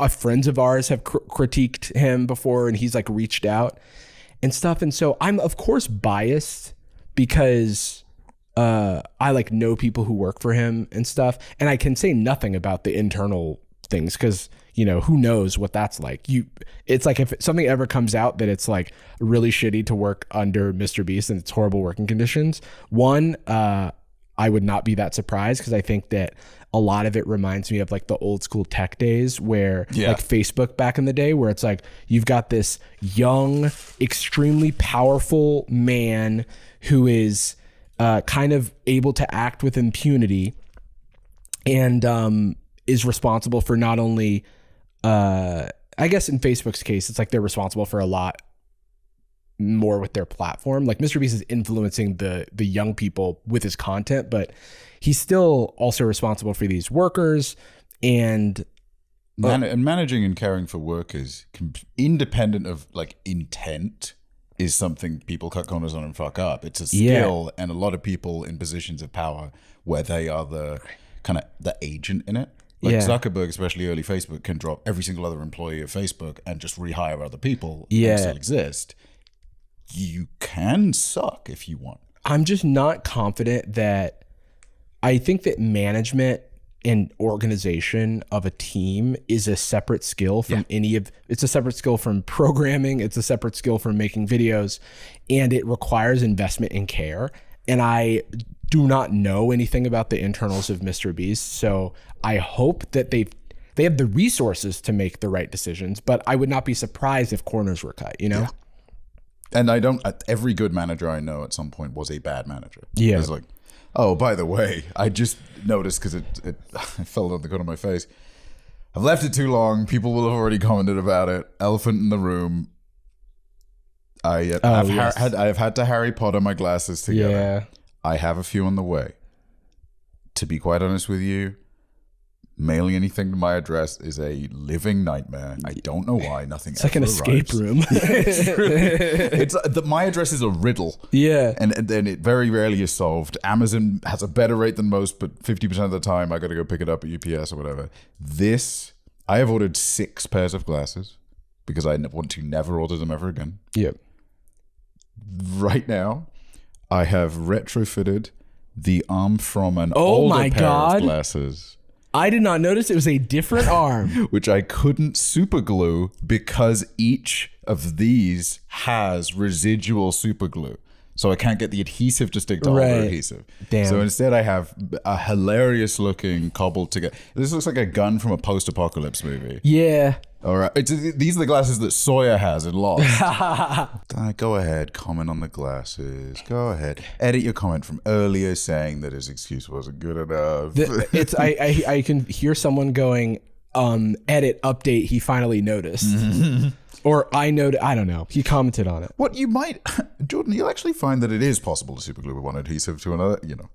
[SPEAKER 1] friends of ours have critiqued him before and he's like reached out and stuff. And so I'm of course biased because I like know people who work for him and stuff. And I can say nothing about the internal things because, you know, who knows what that's like. It's like if something ever comes out that it's like really shitty to work under Mr. Beast and it's horrible working conditions. One, I would not be that surprised because I think that a lot of it reminds me of like the old school tech days where like Facebook back in the day, where it's like you've got this young, extremely powerful man who is kind of able to act with impunity and is responsible for not only, I guess in Facebook's case, it's like they're responsible for a lot more with their platform. Like Mr. Beast is influencing the young people with his content, but he's still also responsible for these workers and
[SPEAKER 2] managing and caring for workers independent of like intent is something people cut corners on and fuck up. It's a skill, and a lot of people in positions of power where they are the kind of the agent in it. Like Zuckerberg, especially early Facebook, can drop every single other employee of Facebook and just rehire other people and still exist. You can suck if you want.
[SPEAKER 1] I'm just not confident that I think that management and organization of a team is a separate skill from it's a separate skill from programming. It's a separate skill from making videos, and it requires investment and care. And I do not know anything about the internals of Mr. Beast. So I hope that they have the resources to make the right decisions, but I would not be surprised if corners were cut, you know?
[SPEAKER 2] And every good manager I know at some point was a bad manager.
[SPEAKER 1] Yeah.
[SPEAKER 2] It's like, oh, by the way, I just noticed because it fell on the corner of my face. I've left it too long. People will have already commented about it. Elephant in the room. I've had to Harry Potter my glasses together.
[SPEAKER 1] Yeah.
[SPEAKER 2] I have a few on the way. To be quite honest with you, mailing anything to my address is a living nightmare. I don't know why. Nothing.
[SPEAKER 1] It's like an escape room.
[SPEAKER 2] My address is a riddle.
[SPEAKER 1] Yeah,
[SPEAKER 2] and then it very rarely is solved. Amazon has a better rate than most, but 50% of the time I got to go pick it up at UPS or whatever. I have ordered 6 pairs of glasses because I want to never order them ever again.
[SPEAKER 1] Yep.
[SPEAKER 2] Right now, I have retrofitted the arm from an older pair of glasses.
[SPEAKER 1] I did not notice it was a different arm.
[SPEAKER 2] Which I couldn't super glue because each of these has residual super glue. So I can't get the adhesive to stick to all the adhesive.
[SPEAKER 1] Damn.
[SPEAKER 2] So instead I have a hilarious looking cobbled together. This looks like a gun from a post-apocalypse movie.
[SPEAKER 1] Yeah.
[SPEAKER 2] All right. These are the glasses that Sawyer has in Lost. Go ahead, comment on the glasses. Go ahead. Edit your comment from earlier saying that his excuse wasn't good enough.
[SPEAKER 1] I can hear someone going, edit, update, he finally noticed. Or I don't know. He commented on it.
[SPEAKER 2] What you might, Jordan, you'll actually find that it is possible to superglue one adhesive to another, you know.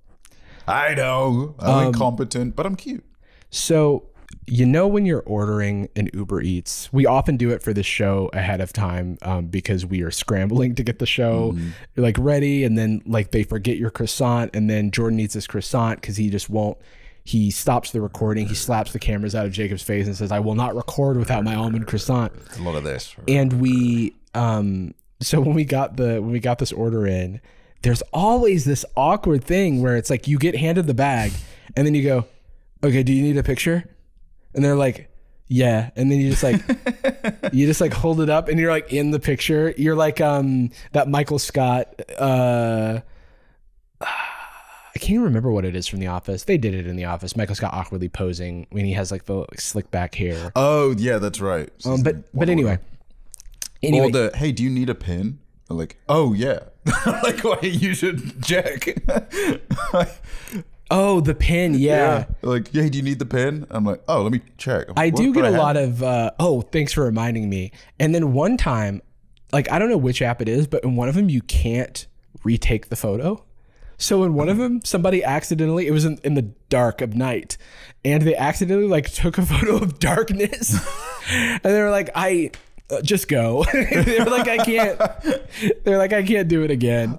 [SPEAKER 2] I know, I'm incompetent, but I'm cute.
[SPEAKER 1] So, you know, when you're ordering an Uber Eats, we often do it for the show ahead of time because we are scrambling to get the show like ready. And then like they forget your croissant, and then Jordan needs his croissant because he just won't. He stops the recording. He slaps the cameras out of Jacob's face and says, "I will not record without my almond croissant."
[SPEAKER 2] It's a lot of this.
[SPEAKER 1] And we, so when we got this order in, there's always this awkward thing where it's like you get handed the bag and then you go, "Okay, do you need a picture?" And they're like, Yeah, and then you just like hold it up, and you're like in the picture. You're like that Michael Scott. I can't even remember what it is from The Office. They did it in The Office. Michael Scott awkwardly posing when he has like the slick back hair.
[SPEAKER 2] Oh yeah, that's right.
[SPEAKER 1] But anyway.
[SPEAKER 2] Or the hey, do you need a pin? Like, oh yeah, like why you should check.
[SPEAKER 1] Oh, the pin, yeah.
[SPEAKER 2] Like, hey, do you need the pin? I'm like, oh, let me check.
[SPEAKER 1] I do get a lot of, thanks for reminding me. And then one time, like, I don't know which app it is, but in one of them, you can't retake the photo. So in one of them, somebody accidentally, it was in the dark of night, and they accidentally, like, took a photo of darkness. And they were like, just go. They're like, I can't. They're like, I can't do it again.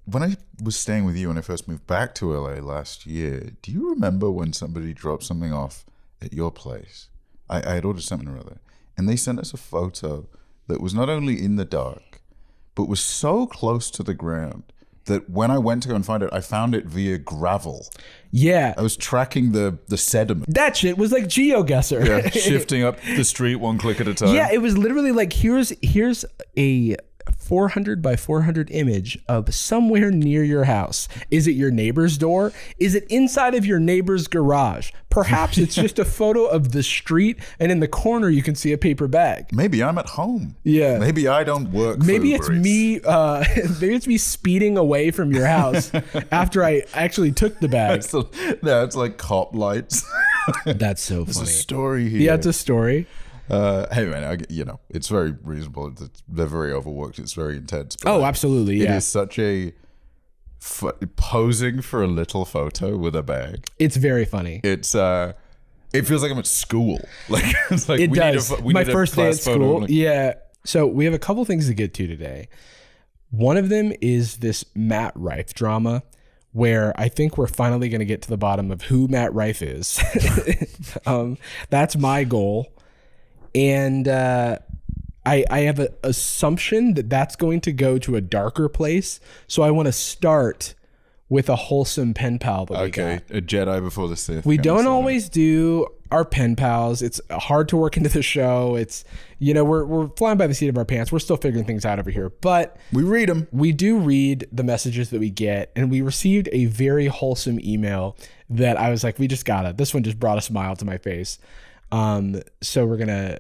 [SPEAKER 2] When I was staying with you when I first moved back to LA last year, do you remember when somebody dropped something off at your place? I had ordered something or other, and they sent us a photo that was not only in the dark, but was so close to the ground that when I went to go and find it, I found it via gravel.
[SPEAKER 1] Yeah.
[SPEAKER 2] I was tracking the sediment.
[SPEAKER 1] That shit was like GeoGuessr.
[SPEAKER 2] Yeah, shifting up the street one click at a time.
[SPEAKER 1] Yeah, it was literally like, here's a 400 by 400 image of somewhere near your house. Is it your neighbor's door? Is it inside of your neighbor's garage? Perhaps it's just a photo of the street, and in the corner you can see a paper bag.
[SPEAKER 2] Maybe I'm at home.
[SPEAKER 1] Yeah.
[SPEAKER 2] Maybe I don't work.
[SPEAKER 1] Maybe it's me. Maybe it's me speeding away from your house after I actually took the bag.
[SPEAKER 2] It's like cop lights.
[SPEAKER 1] That's so funny.
[SPEAKER 2] There's a story here.
[SPEAKER 1] Yeah, it's a story.
[SPEAKER 2] Hey man, it's very reasonable. They're very overworked. It's very intense.
[SPEAKER 1] Oh, absolutely. Yeah.
[SPEAKER 2] It is such a posing for a little photo with a bag.
[SPEAKER 1] It's very funny.
[SPEAKER 2] It feels like I'm at school. Like it's like
[SPEAKER 1] it does. My first day at school. Yeah. So we have a couple things to get to today. One of them is this Matt Rife drama, where I think we're finally going to get to the bottom of who Matt Rife is. That's my goal. And I have an assumption that that's going to go to a darker place. So I want to start with a wholesome pen pal that we got.
[SPEAKER 2] A Jedi before the Sith.
[SPEAKER 1] We don't always do our pen pals. It's hard to work into the show. It's, we're flying by the seat of our pants. We're still figuring things out over here. But
[SPEAKER 2] we read them. We
[SPEAKER 1] do read the messages that we get. And we received a very wholesome email that I was like, we just got it. This one just brought a smile to my face. So we're gonna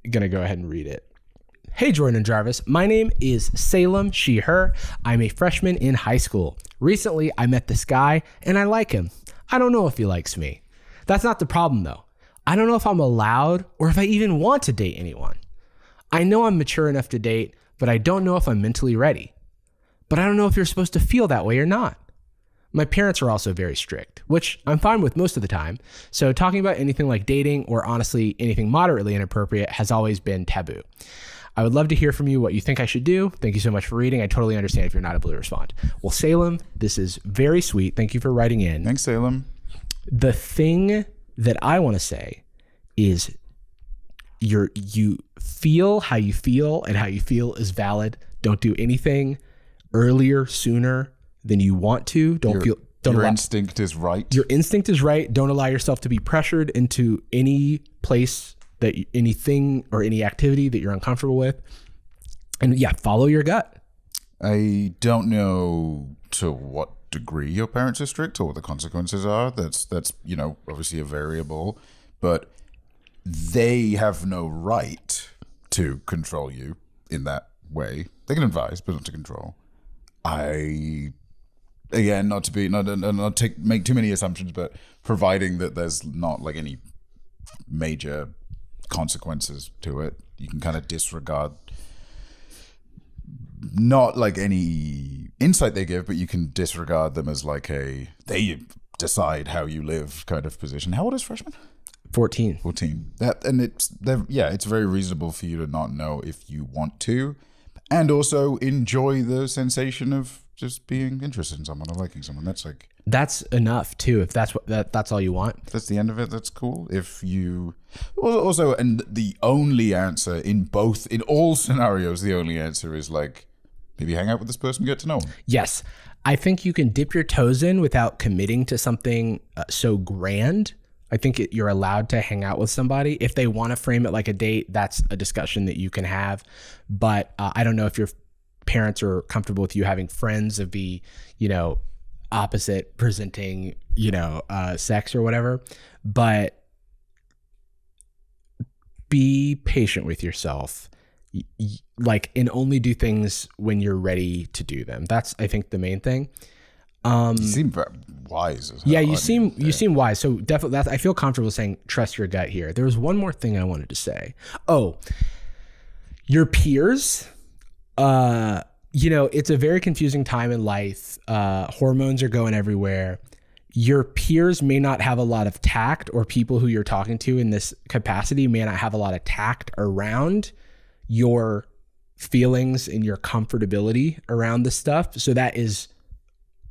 [SPEAKER 1] go ahead and read it. Hey Jordan and Jarvis, my name is Salem, she, her. I'm a freshman in high school. Recently, I met this guy and I like him. I don't know if he likes me. That's not the problem though. I don't know if I'm allowed or if I even want to date anyone. I know I'm mature enough to date, but I don't know if I'm mentally ready. But I don't know if you're supposed to feel that way or not. My parents are also very strict, which I'm fine with most of the time. So talking about anything like dating or honestly anything moderately inappropriate has always been taboo. I would love to hear from you what you think I should do. Thank you so much for reading. I totally understand if you're not able to respond. Well, Salem, this is very sweet. Thank you for writing in.
[SPEAKER 2] Thanks, Salem.
[SPEAKER 1] The thing that I want to say is you feel how you feel, and how you feel is valid. Don't do anything earlier, sooner than you want to.
[SPEAKER 2] Your instinct is right.
[SPEAKER 1] Your instinct is right. Don't allow yourself to be pressured into any place anything or any activity that you're uncomfortable with. And yeah, follow your gut.
[SPEAKER 2] I don't know to what degree your parents are strict or what the consequences are. That's obviously a variable, but they have no right to control you in that way. They can advise, but not to control. Again, not to make too many assumptions, but providing that there's not like any major consequences to it, you can kind of disregard not like any insight they give, but you can disregard them as like they decide how you live kind of position. How old is freshman?
[SPEAKER 1] 14.
[SPEAKER 2] It's very reasonable for you to not know if you want to, and also enjoy the sensation of just being interested in someone or liking someone. That's
[SPEAKER 1] enough too. If that's all you want.
[SPEAKER 2] That's the end of it. That's cool. If you also, and the only answer in all scenarios, the only answer is like maybe hang out with this person, get to know them.
[SPEAKER 1] Yes, I think you can dip your toes in without committing to something so grand. I think you're allowed to hang out with somebody. If they want to frame it like a date, that's a discussion that you can have. But I don't know if your parents are comfortable with you having friends of the, opposite presenting, sex or whatever. But be patient with yourself. And only do things when you're ready to do them. That's, I think, the main thing.
[SPEAKER 2] You seem very wise as hell.
[SPEAKER 1] Yeah, you seem wise. So definitely, I feel comfortable saying trust your gut here. There was one more thing I wanted to say. Oh, your peers. It's a very confusing time in life. Hormones are going everywhere. Your peers may not have a lot of tact, or people who you're talking to in this capacity may not have a lot of tact around your feelings and your comfortability around this stuff. So that is,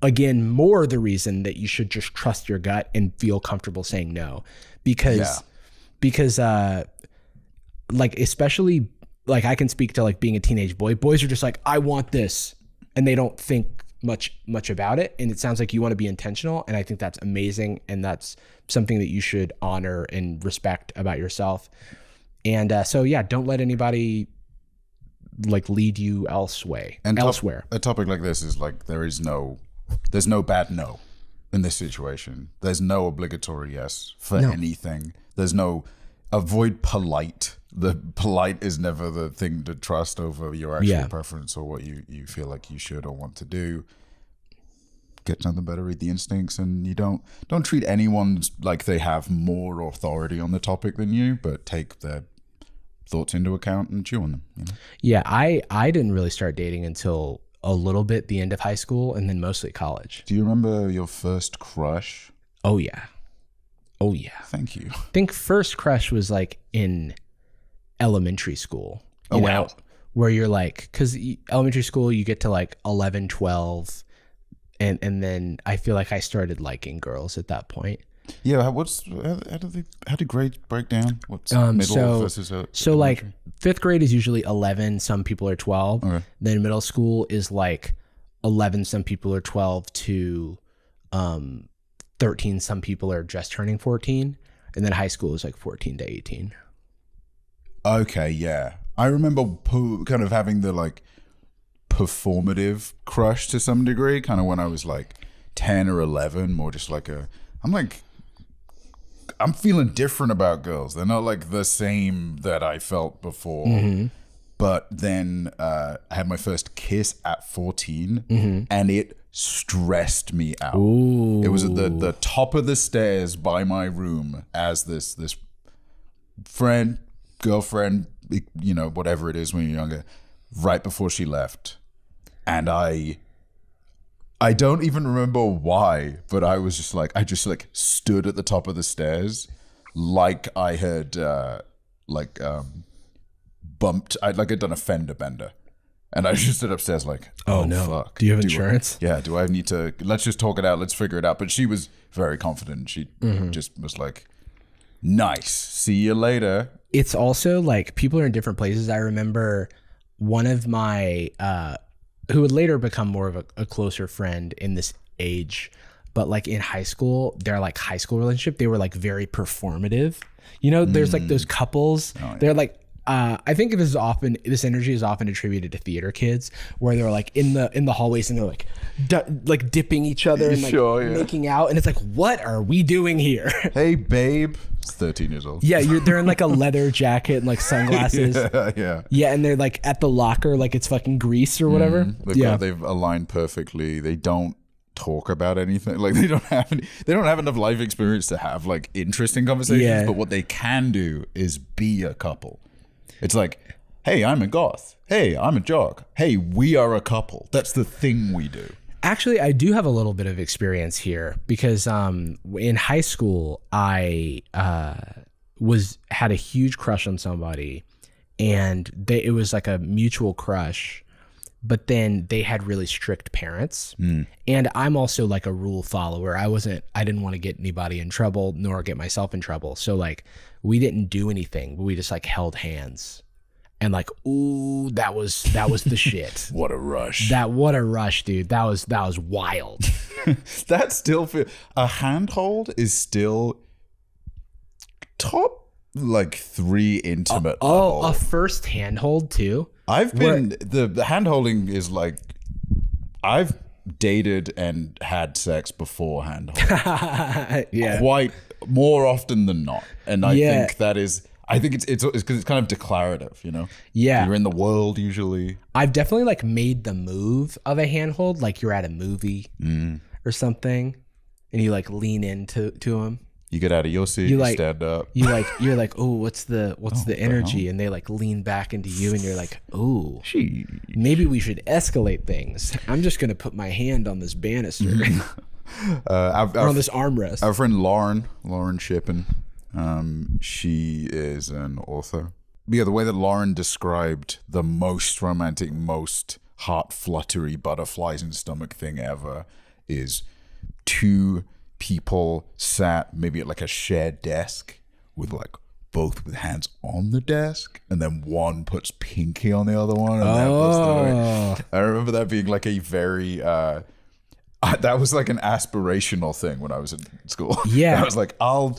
[SPEAKER 1] again, more the reason that you should just trust your gut and feel comfortable saying no, because especially like I can speak to like being a teenage boy. Boys are just like, I want this, and they don't think much about it. And it sounds like you want to be intentional, and I think that's amazing, and that's something that you should honor and respect about yourself. And don't let anybody like lead you elsewhere.
[SPEAKER 2] A topic like this is like there's no bad no in this situation. There's no obligatory yes for anything. There's no avoid polite. The polite is never the thing to trust over your actual preference or what you feel like you should or want to do. Get to know them better, read the instincts, and you don't treat anyone like they have more authority on the topic than you, but take their thoughts into account and chew on them.
[SPEAKER 1] Yeah, I didn't really start dating until a little bit the end of high school, and then mostly college.
[SPEAKER 2] Do you remember your first crush?
[SPEAKER 1] Oh yeah.
[SPEAKER 2] Thank you.
[SPEAKER 1] I think first crush was like in elementary school.
[SPEAKER 2] Wow.
[SPEAKER 1] Where you're like, because elementary school you get to like 11, 12, and then I feel like I started liking girls at that point.
[SPEAKER 2] Yeah, how do grades break down? What's middle versus
[SPEAKER 1] so like 5th grade is usually 11. Some people are 12.
[SPEAKER 2] Okay.
[SPEAKER 1] Then middle school is like 11. Some people are 12 to 13. Some people are just turning 14, and then high school is like 14 to 18.
[SPEAKER 2] Okay, yeah, I remember kind of having the like performative crush to some degree, kind of when I was like 10 or 11, more just like I'm feeling different about girls. They're not like the same that I felt before. Mm-hmm. But then I had my first kiss at 14, and it stressed me out.
[SPEAKER 1] Ooh.
[SPEAKER 2] It was at the top of the stairs by my room as this girlfriend, whatever it is when you're younger, right before she left. And I don't even remember why, but I was just like, I just like stood at the top of the stairs like I had bumped, I'd done a fender bender. And I just stood upstairs like, oh no, fuck.
[SPEAKER 1] Do you have insurance?
[SPEAKER 2] Do I need to, let's just talk it out. Let's figure it out. But she was very confident. She just was like, nice. See you later.
[SPEAKER 1] It's also like people are in different places. I remember one of my, who would later become more of a closer friend in this age, but like in high school, their like high school relationship, they were like very performative. There's like those couples, they're like, I think this energy is often attributed to theater kids, where they're like in the hallways and they're like dipping each other and like making out, and it's like, what are we doing here?
[SPEAKER 2] Hey babe, it's 13 years old.
[SPEAKER 1] Yeah, they're in like a leather jacket and like sunglasses. Yeah, and they're like at the locker like it's fucking Grease or whatever.
[SPEAKER 2] They've aligned perfectly. They don't talk about anything. Like they don't have enough life experience to have like interesting conversations.
[SPEAKER 1] Yeah.
[SPEAKER 2] But what they can do is be a couple. It's like, hey, I'm a goth. Hey, I'm a jock. Hey, we are a couple. That's the thing we do.
[SPEAKER 1] Actually, I do have a little bit of experience here because in high school, I had a huge crush on somebody, and it was like a mutual crush, but then they had really strict parents. And I'm also like a rule follower. I didn't want to get anybody in trouble nor get myself in trouble. So like we didn't do anything, but we just like held hands. And like, ooh, that was the shit.
[SPEAKER 2] What a rush.
[SPEAKER 1] What a rush, dude. That was wild.
[SPEAKER 2] That still a handhold is still top like 3 intimate
[SPEAKER 1] Oh,
[SPEAKER 2] level.
[SPEAKER 1] a first handhold too.
[SPEAKER 2] I've been the hand holding is like I've dated and had sex before hand holding.
[SPEAKER 1] Yeah.
[SPEAKER 2] Quite more often than not. And I
[SPEAKER 1] Yeah.
[SPEAKER 2] think that is I think it's because it's kind of declarative, you know?
[SPEAKER 1] Yeah.
[SPEAKER 2] You're in the world usually.
[SPEAKER 1] I've definitely like made the move of a handhold, like you're at a movie or something, and you like lean into him.
[SPEAKER 2] You get out of your seat, you stand up.
[SPEAKER 1] You're like, oh, what's the energy? And they like lean back into you, and you're like, oh, maybe we should escalate things. I'm just gonna put my hand on this banister or on this armrest.
[SPEAKER 2] Our friend Lauren Shippen, she is an author. Yeah, the way that Lauren described the most romantic, most heart fluttery butterflies in stomach thing ever is 2 people sat maybe at like a shared desk with like both with hands on the desk, and then one puts pinky on the other one, and that was I remember that being like a very that was like an aspirational thing when I was in school.
[SPEAKER 1] Yeah.
[SPEAKER 2] I was like, I'll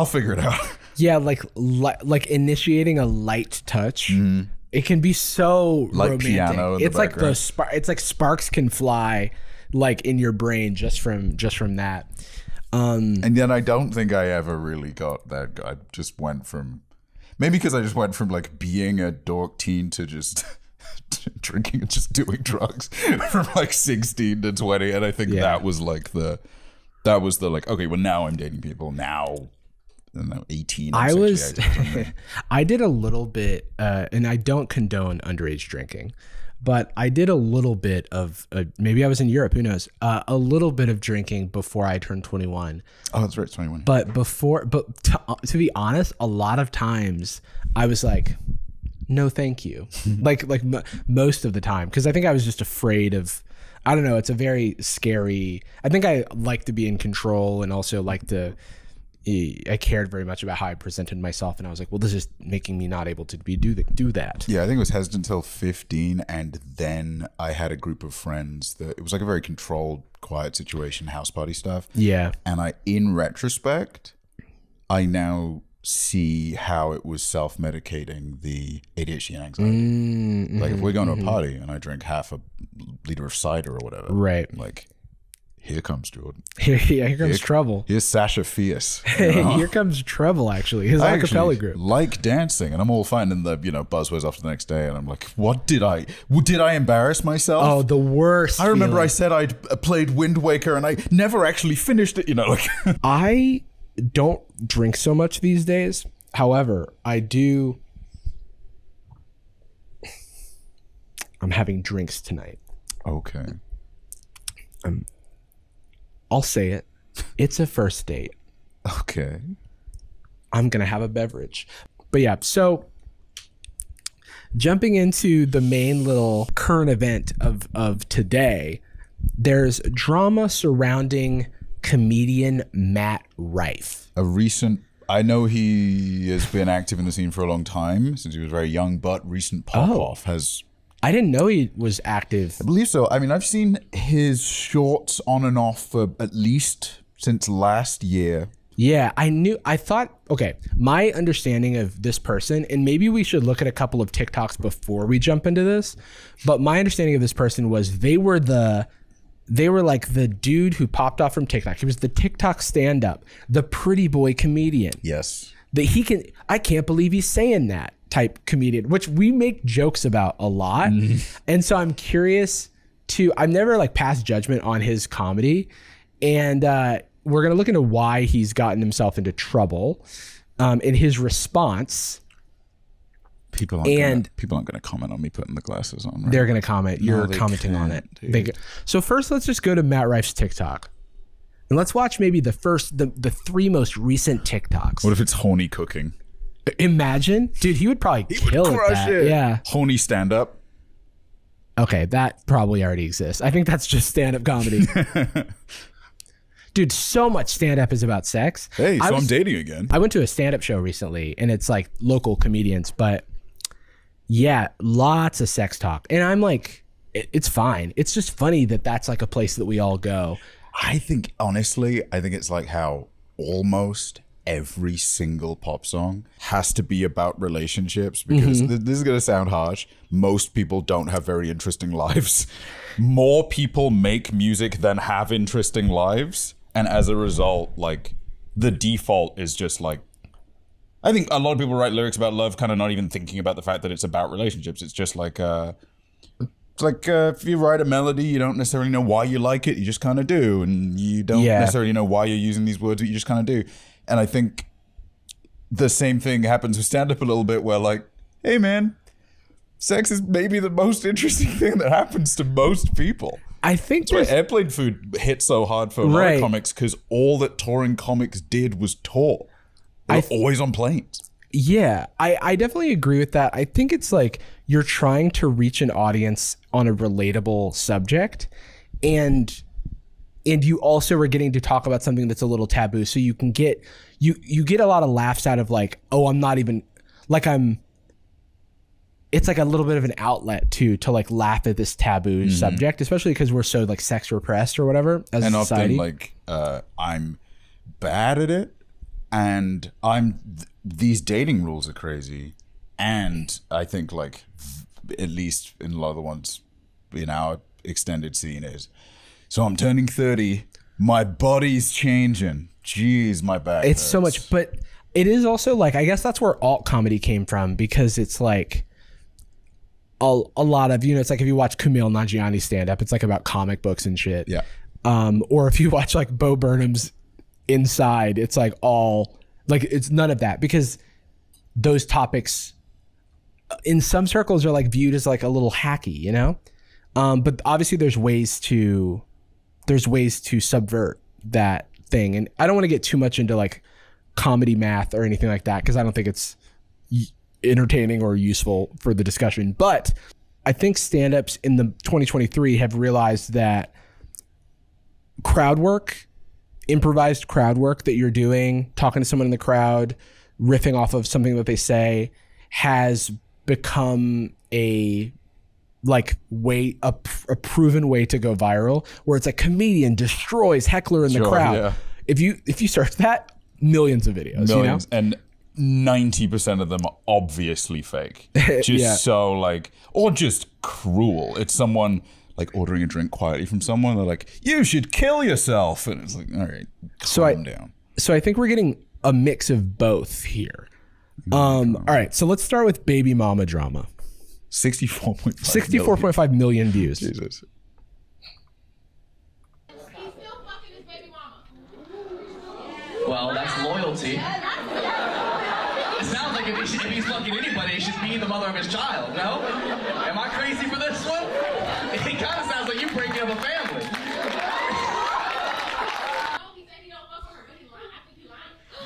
[SPEAKER 2] figure it out.
[SPEAKER 1] Yeah, like initiating a light touch. It can be so
[SPEAKER 2] Light
[SPEAKER 1] romantic.
[SPEAKER 2] piano in the
[SPEAKER 1] It's like
[SPEAKER 2] background.
[SPEAKER 1] it's like sparks can fly like in your brain just from that.
[SPEAKER 2] And yet I don't think I ever really got that. I just went from, maybe because I just went from like being a dork teen to just drinking and just doing drugs from like 16 to 20. And I think that was the like, okay, well now I'm dating people now. I don't know, 18.
[SPEAKER 1] I did a little bit, and I don't condone underage drinking, but I did a little bit of, maybe I was in Europe, who knows, a little bit of drinking before I turned 21.
[SPEAKER 2] Oh, that's right, 21.
[SPEAKER 1] But to be honest, a lot of times I was like, no, thank you. Most of the time, because I think I was just afraid of, I don't know, it's a very scary, I think I like to be in control and also like to, I cared very much about how I presented myself, and I was like, well, this is making me not able to do that.
[SPEAKER 2] Yeah, I think it was hesitant until 15, and then I had a group of friends that it was like a very controlled, quiet situation, house party stuff.
[SPEAKER 1] Yeah.
[SPEAKER 2] And in retrospect, I now see how it was self-medicating the ADHD and anxiety. Like if we're going to a party and I drink half a liter of cider or whatever,
[SPEAKER 1] right?
[SPEAKER 2] Like, here comes Jordan.
[SPEAKER 1] Here comes trouble.
[SPEAKER 2] Here's Sasha Fierce.
[SPEAKER 1] Here comes trouble, actually. His acapella group.
[SPEAKER 2] Like dancing, and I'm all finding the, buzzwords after the next day, and I'm like, what did I embarrass myself?
[SPEAKER 1] Oh, the worst.
[SPEAKER 2] I remember
[SPEAKER 1] feeling.
[SPEAKER 2] I said I'd played Wind Waker, and I never actually finished it, like.
[SPEAKER 1] I don't drink so much these days. However, I do. I'm having drinks tonight.
[SPEAKER 2] Okay.
[SPEAKER 1] I'll say it. It's a first date.
[SPEAKER 2] Okay.
[SPEAKER 1] I'm going to have a beverage. But yeah, so jumping into the main little current event of today, there's drama surrounding comedian Matt Rife.
[SPEAKER 2] I know he has been active in the scene for a long time, since he was very young, but recent pop-off has...
[SPEAKER 1] I didn't know he was active.
[SPEAKER 2] I believe so. I mean, I've seen his shorts on and off for at least since last year.
[SPEAKER 1] Yeah, I thought, okay, my understanding of this person, and maybe we should look at a couple of TikToks before we jump into this, but my understanding of this person was they were like the dude who popped off from TikTok. He was the TikTok stand-up, the pretty boy comedian.
[SPEAKER 2] Yes.
[SPEAKER 1] I can't believe he's saying that type comedian, which we make jokes about a lot. And so I'm curious I've never like passed judgment on his comedy. And we're going to look into why he's gotten himself into trouble in his response.
[SPEAKER 2] People aren't going to comment on me putting the glasses on. Right?
[SPEAKER 1] They're going to comment. You're commenting on it. So first, let's just go to Matt Rife's TikTok. And let's watch maybe the 3 most recent TikToks.
[SPEAKER 2] What if it's Honey cooking?
[SPEAKER 1] Imagine, dude, he would probably kill
[SPEAKER 2] crush
[SPEAKER 1] at that.
[SPEAKER 2] it.
[SPEAKER 1] Yeah.
[SPEAKER 2] Honey stand-up.
[SPEAKER 1] Okay, that probably already exists. I think that's just stand-up comedy. Dude, so much stand-up is about sex.
[SPEAKER 2] Hey, I'm dating again.
[SPEAKER 1] I went to a stand-up show recently, and it's like local comedians, but yeah, lots of sex talk. And I'm like, it's fine. It's just funny that that's like a place that we all go.
[SPEAKER 2] I think, honestly, it's like how almost every single pop song has to be about relationships, because this is going to sound harsh. Most people don't have very interesting lives. More people make music than have interesting lives. And as a result, like, the default is just like, I think a lot of people write lyrics about love kind of not even thinking about the fact that it's about relationships. It's just like, if you write a melody, you don't necessarily know why you like it. You just kind of do. And you don't necessarily know why you're using these words, but you just kind of do. And I think the same thing happens with stand-up a little bit, where like, hey man, sex is maybe the most interesting thing that happens to most people.
[SPEAKER 1] I think
[SPEAKER 2] that's why Airplane Food hit so hard for a lot of comics, because all that touring comics did was tour. They were always on planes.
[SPEAKER 1] Yeah, I definitely agree with that. I think it's like you're trying to reach an audience on a relatable subject, and you also are getting to talk about something that's a little taboo, so you can get you get a lot of laughs out of like, oh, I'm not even like it's like a little bit of an outlet to like laugh at this taboo subject, especially because we're so like sex repressed or whatever as a society.
[SPEAKER 2] Often like I'm bad at it, and these dating rules are crazy, and I think like at least in a lot of the ones in our extended scene is, so I'm turning 30, my body's changing. Jeez, my back hurts.
[SPEAKER 1] So much, but it is also like, I guess that's where alt comedy came from, because it's like a lot of, it's like if you watch Kumail Nanjiani stand up, it's like about comic books and shit.
[SPEAKER 2] Yeah.
[SPEAKER 1] Or if you watch like Bo Burnham's Inside, it's like all like, it's none of that, because those topics in some circles are like viewed as like a little hacky, but obviously there's ways to subvert that thing. And I don't want to get too much into like comedy math or anything like that, because I don't think it's entertaining or useful for the discussion. But I think stand-ups in the 2023 have realized that crowd work, improvised crowd work that you're doing, talking to someone in the crowd, riffing off of something that they say, has become a proven way to go viral, where it's like comedian destroys heckler in the crowd. Yeah. If you search that, millions of videos.
[SPEAKER 2] And 90% of them are obviously fake. Just so like, or just cruel. It's someone like ordering a drink quietly from someone. They're like, you should kill yourself. And it's like, all right, calm down. So
[SPEAKER 1] I think we're getting a mix of both here. All right, so let's start with Baby Mama Drama.
[SPEAKER 2] 64.5
[SPEAKER 1] million views.
[SPEAKER 2] Jesus.
[SPEAKER 3] Well, that's loyalty. It sounds like if he's fucking anybody, she's being the mother of his child, no? Am I crazy for this one? It kind of sounds like you breaking up a family.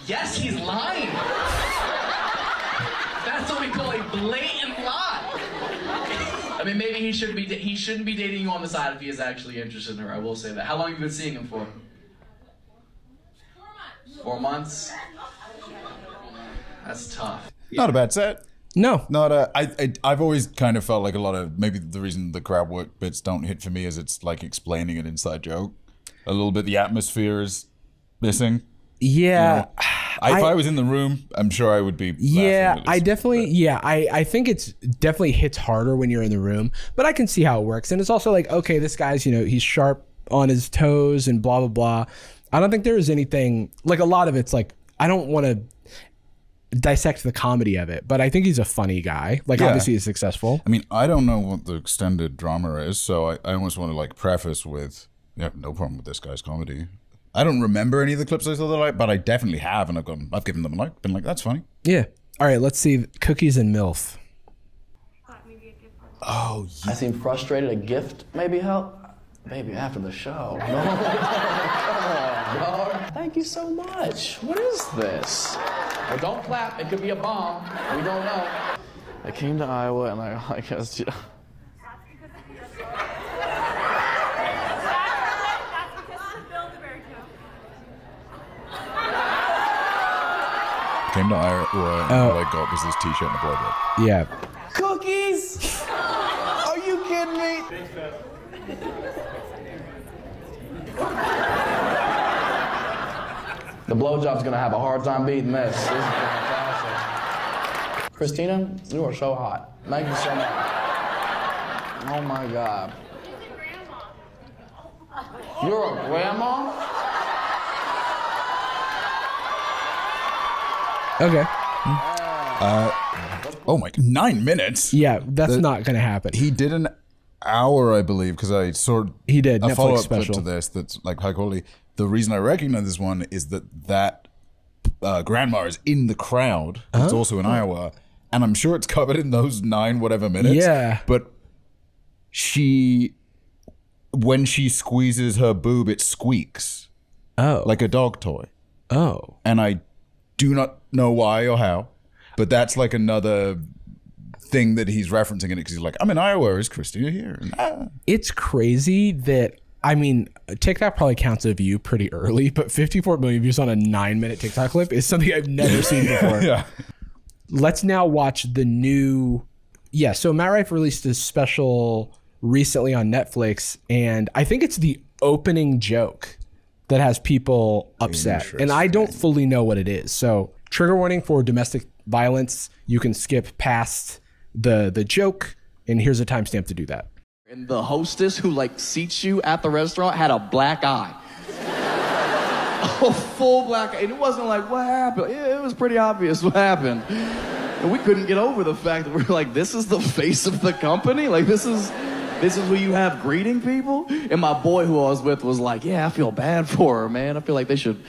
[SPEAKER 3] Yes, he's lying. That's what we call a blatant lie. I mean, maybe he shouldn't be dating you on the side if he is actually interested in her. I will say that. How long have you been seeing him for? 4 months. That's tough.
[SPEAKER 2] Not a bad set.
[SPEAKER 1] No.
[SPEAKER 2] I've always kind of felt like a lot of, maybe the reason the crowd work bits don't hit for me is it's like explaining an inside joke. A little bit, the atmosphere is missing.
[SPEAKER 1] Yeah.
[SPEAKER 2] If I was in the room, I'm sure I would be.
[SPEAKER 1] Yeah, I definitely, I think it's definitely hits harder when you're in the room, but I can see how it works. And it's also like, okay, this guy's, he's sharp on his toes and blah, blah, blah. I don't think there is anything, like a lot of it's like, I don't want to dissect the comedy of it, but I think he's a funny guy. Like, obviously he's successful.
[SPEAKER 2] I mean, I don't know what the extended drama is, so I almost want to like preface with, yeah, no problem with this guy's comedy. I don't remember any of the clips I saw that I like, but I definitely have, and I've given them a like, been like, that's funny.
[SPEAKER 1] Yeah. All right, let's see Cookies and MILF.
[SPEAKER 2] Oh, yeah.
[SPEAKER 4] I seem frustrated. A gift maybe help? Maybe after the show. No. Thank you so much. What is this? Well, don't clap. It could be a bomb. We don't know. I came to Iowa and I guess.
[SPEAKER 2] Came to Iowa and all I got was this t-shirt and a blowjob.
[SPEAKER 1] Yeah.
[SPEAKER 4] Cookies? Are you kidding me? The blowjob's gonna have a hard time beating this. This is fantastic. Christina, you are so hot. Thank you so much. Oh my God. You're a grandma?
[SPEAKER 1] Okay.
[SPEAKER 2] Oh my, 9 minutes.
[SPEAKER 1] Yeah, that's not going to happen.
[SPEAKER 2] He did an hour, I believe, because I saw
[SPEAKER 1] He did,
[SPEAKER 2] a
[SPEAKER 1] Netflix
[SPEAKER 2] follow-up
[SPEAKER 1] special.
[SPEAKER 2] clip to this that's like high quality. The reason I recognize this one is that grandma is in the crowd. It's also in Iowa, and I'm sure it's covered in those 9 whatever minutes.
[SPEAKER 1] Yeah.
[SPEAKER 2] But when she squeezes her boob, it squeaks
[SPEAKER 1] Oh.
[SPEAKER 2] like a dog toy.
[SPEAKER 1] Oh.
[SPEAKER 2] And I do not know why or how, but that's like another thing that he's referencing in it, because he's like, I'm in Iowa, is Christina here? And,
[SPEAKER 1] It's crazy that, I mean, TikTok probably counts a view pretty early, but 54 million views on a 9-minute TikTok clip is something I've never seen before.
[SPEAKER 2] yeah.
[SPEAKER 1] Let's now watch the new. Yeah, so Matt Rife released a special recently on Netflix, and I think it's the opening joke that has people upset. And I don't fully know what it is. So, trigger warning for domestic violence. You can skip past the joke, and here's a timestamp to do that.
[SPEAKER 4] And the hostess who like seats you at the restaurant had a black eye. A full black eye. And it wasn't like, what happened? It was pretty obvious what happened. And we couldn't get over the fact that we're like, this is the face of the company? Like, this is who you have greeting people? And my boy who I was with was like, yeah, I feel bad for her, man. I feel like they should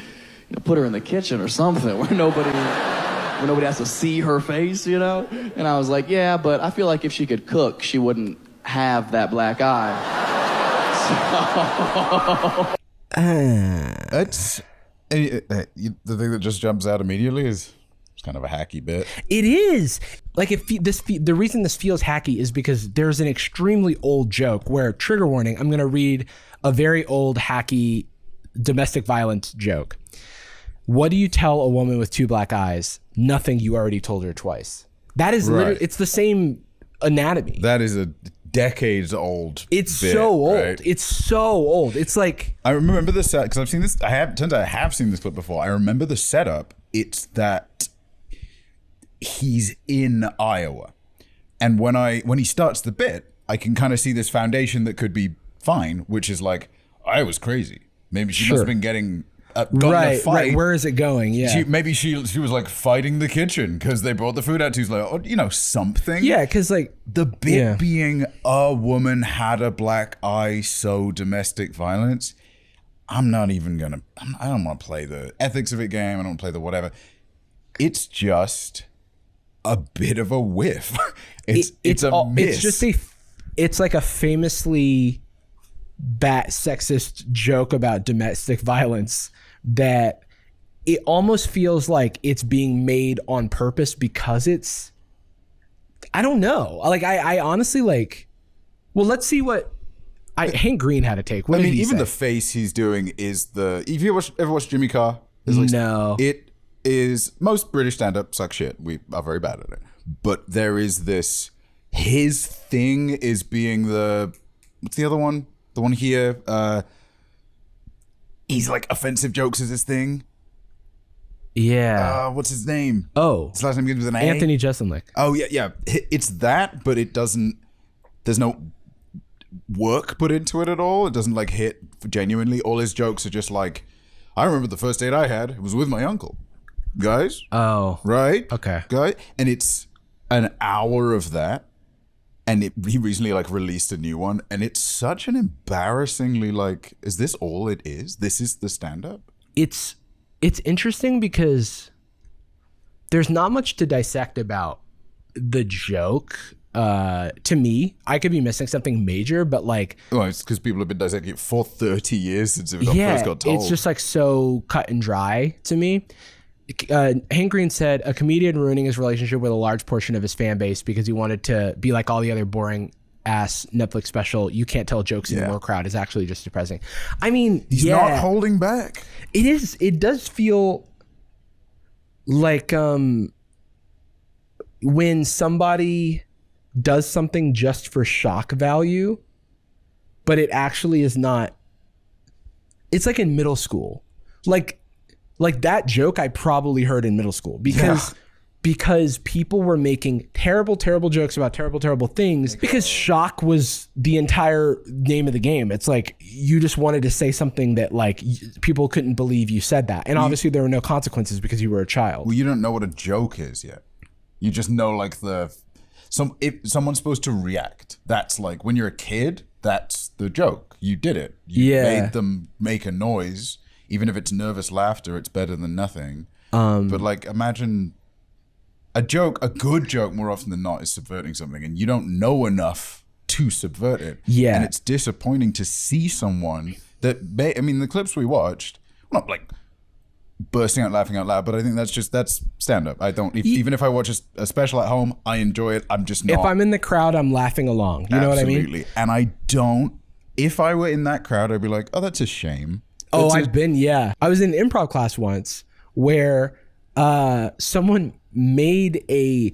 [SPEAKER 4] put her in the kitchen or something where nobody has to see her face, you know? And I was like, yeah, but I feel like if she could cook, she wouldn't have that black eye.
[SPEAKER 2] It's the thing that just jumps out immediately is it's kind of a hacky bit.
[SPEAKER 1] It is. Like, the reason this feels hacky is because there's an extremely old joke where, trigger warning, I'm going to read a very old hacky domestic violence joke. What do you tell a woman with 2 black eyes? Nothing, you already told her twice. That is literally, it's the same anatomy.
[SPEAKER 2] That is a decades old.
[SPEAKER 1] It's
[SPEAKER 2] bit,
[SPEAKER 1] so old.
[SPEAKER 2] right?
[SPEAKER 1] It's so old. It's like,
[SPEAKER 2] I remember the set because I've seen this. Turns out I have seen this clip before. I remember the setup. It's that he's in Iowa, and when he starts the bit, I can kind of see this foundation that could be fine, which is like, Iowa's crazy. Maybe she must have been getting gotten in a fight.
[SPEAKER 1] right. Where is it going? Yeah.
[SPEAKER 2] Maybe she was like fighting the kitchen because they brought the food out. She's like, oh, something.
[SPEAKER 1] Yeah, because like
[SPEAKER 2] The bit being a woman had a black eye, so domestic violence. I'm not even gonna. I don't want to play the ethics of it game. I don't want to play the whatever. It's just a bit of a whiff. It's a miss.
[SPEAKER 1] It's just it's like a famously sexist joke about domestic violence that it almost feels like it's being made on purpose because it's, I don't know. Like, I honestly like, well, let's see what Hank Green had a take. What did he
[SPEAKER 2] even
[SPEAKER 1] say?
[SPEAKER 2] the face he's doing is the. If you ever watched Jimmy Carr?
[SPEAKER 1] No.
[SPEAKER 2] It is, most British stand-up suck shit. We are very bad at it. But there is this, his thing is being what's the other one? The one here, he's like offensive jokes is his thing.
[SPEAKER 1] Yeah.
[SPEAKER 2] What's his name?
[SPEAKER 1] Oh.
[SPEAKER 2] His last name begins with an A.
[SPEAKER 1] Anthony Jeselnik.
[SPEAKER 2] Oh yeah. It's that, but it doesn't. There's no work put into it at all. It doesn't like hit genuinely. All his jokes are just like, I remember the first date I had. It was with my uncle. Guys.
[SPEAKER 1] Oh.
[SPEAKER 2] Right.
[SPEAKER 1] Okay.
[SPEAKER 2] Guy, and it's an hour of that. And he recently like released a new one, and it's such an embarrassingly like, is this all it is? This is the stand-up?
[SPEAKER 1] It's interesting because there's not much to dissect about the joke. To me, I could be missing something major, but like,
[SPEAKER 2] Well, it's because people have been dissecting it for 30 years since it first got told.
[SPEAKER 1] it's just like so cut and dry to me. Hank Green said a comedian ruining his relationship with a large portion of his fan base because he wanted to be like all the other boring ass Netflix special you can't tell jokes anymore crowd is actually just depressing. I mean,
[SPEAKER 2] He's not holding back.
[SPEAKER 1] it does feel like when somebody does something just for shock value, but it actually is not. It's like in middle school. Like Like that joke I probably heard in middle school because people were making terrible jokes about terrible things because shock was the entire name of the game. It's like you just wanted to say something that like people couldn't believe you said that. And obviously there were no consequences because you were a child.
[SPEAKER 2] Well, you don't know what a joke is yet. You just know like if someone's supposed to react. That's like when you're a kid, that's the joke. You did it. You made them make a noise. Even if it's nervous laughter, it's better than nothing. But like imagine a good joke more often than not is subverting something and you don't know enough to subvert it.
[SPEAKER 1] Yeah.
[SPEAKER 2] And it's disappointing to see someone that, the clips we watched, not like bursting out laughing out loud, but I think that's stand-up. I don't, even if I watch a special at home, I enjoy it. I'm just not.
[SPEAKER 1] If I'm in the crowd, I'm laughing along. You know what I mean?
[SPEAKER 2] Absolutely. And I don't, if I were in that crowd, I'd be like, oh, that's a shame. I was in an improv class once where someone made a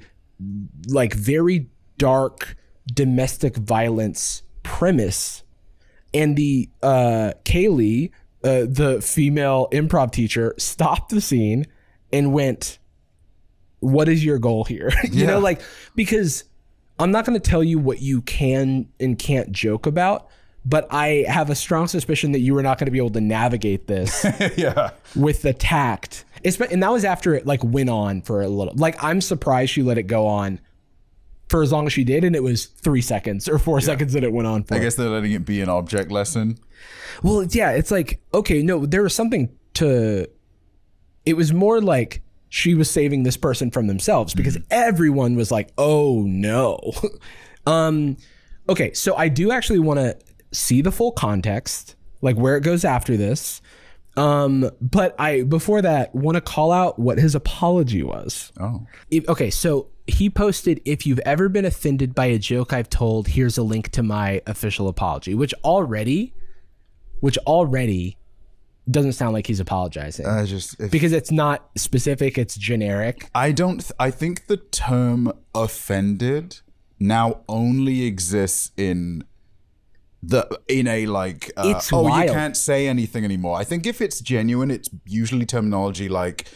[SPEAKER 2] like very dark domestic violence premise, and the Kaylee, the female improv teacher, stopped the scene and went, "What is your goal here?" You know, like, because I'm not going to tell you what you can and can't joke about, but I have a strong suspicion that you were not going to be able to navigate this with the tact. And that was after it like went on for a little. Like, I'm surprised she let it go on for as long as she did, and it was 3 seconds or 4 seconds that it went on for. I guess they're letting it be an object lesson.
[SPEAKER 1] Well, yeah, it's like, okay, no, there was something to, it was more like she was saving this person from themselves because everyone was like, oh no. Okay, so I do actually want to see the full context, like where it goes after this. But I, before that, want to call out what his apology was. Okay, so he posted, "If you've ever been offended by a joke I've told, here's a link to my official apology," which already doesn't sound like he's apologizing. Because it's not specific, it's generic.
[SPEAKER 2] I think the term offended now only exists in a like
[SPEAKER 1] it's
[SPEAKER 2] wild.
[SPEAKER 1] You
[SPEAKER 2] can't say anything anymore. I think if it's genuine, it's usually terminology like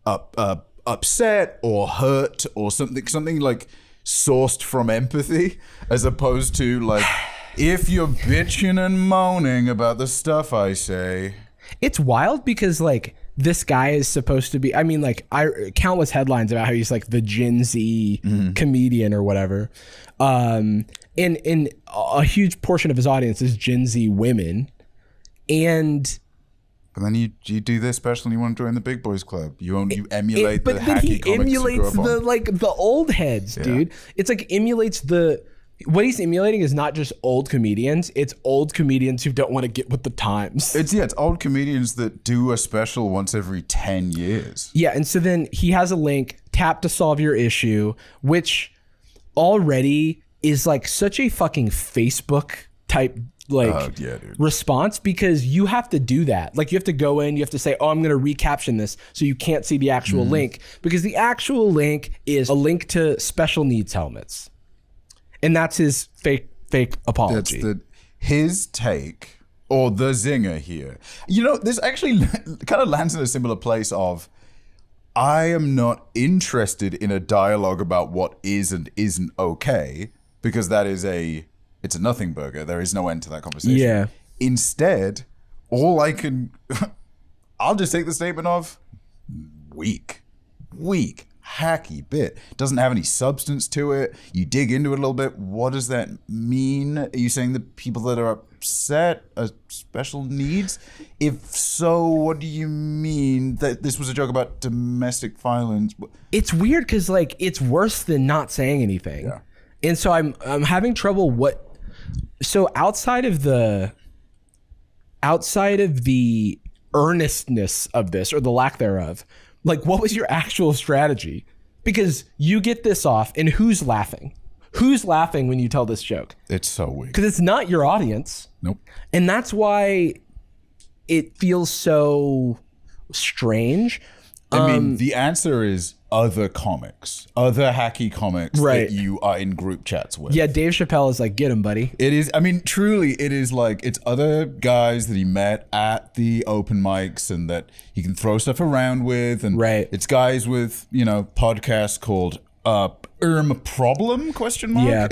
[SPEAKER 2] upset or hurt or something like sourced from empathy, as opposed to like if you're bitching and moaning about the stuff I say.
[SPEAKER 1] It's wild because like this guy is supposed to be, I mean, like countless headlines about how he's like the Gen Z comedian or whatever. And a huge portion of his audience is Gen Z women. And
[SPEAKER 2] then you do this special and you want to join the big boys club. You emulate the hacky
[SPEAKER 1] then he
[SPEAKER 2] comics
[SPEAKER 1] emulates the old heads, dude. It's like emulates what he's emulating is not just old comedians, it's old comedians who don't want to get with the times.
[SPEAKER 2] It's old comedians that do a special once every 10 years.
[SPEAKER 1] Yeah, and so then he has a link, tap to solve your issue, which already is like such a fucking Facebook type like response, because you have to do that. Like you have to go in, you have to say, oh, I'm going to recaption this so you can't see the actual link, because the actual link is a link to special needs helmets. And that's his fake apology.
[SPEAKER 2] That's his take, or the zinger here. You know, this actually kind of lands in a similar place of, I am not interested in a dialogue about what is and isn't okay, because that is it's a nothing burger. There is no end to that conversation.
[SPEAKER 1] Yeah.
[SPEAKER 2] Instead, I'll just take the statement of weak, hacky bit. Doesn't have any substance to it. You dig into it a little bit. What does that mean? Are you saying that people that are upset are special needs? If so, what do you mean that this was a joke about domestic violence?
[SPEAKER 1] It's weird because like it's worse than not saying anything.
[SPEAKER 2] Yeah.
[SPEAKER 1] And so I'm having trouble so outside of the earnestness of this, or the lack thereof, like, what was your actual strategy? Because you get this off, and who's laughing? Who's laughing when you tell this joke?
[SPEAKER 2] It's so weak.
[SPEAKER 1] Because it's not your audience.
[SPEAKER 2] Nope.
[SPEAKER 1] And that's why it feels so strange.
[SPEAKER 2] I mean, the answer is other comics, other hacky comics
[SPEAKER 1] Right.
[SPEAKER 2] that you are in group chats with.
[SPEAKER 1] Yeah, Dave Chappelle is like, get him, buddy.
[SPEAKER 2] It is, I mean, truly, it is like, it's other guys that he met at the open mics and that he can throw stuff around with. And
[SPEAKER 1] Right.
[SPEAKER 2] it's guys with, you know, podcasts called Problem, question mark.
[SPEAKER 1] Yeah.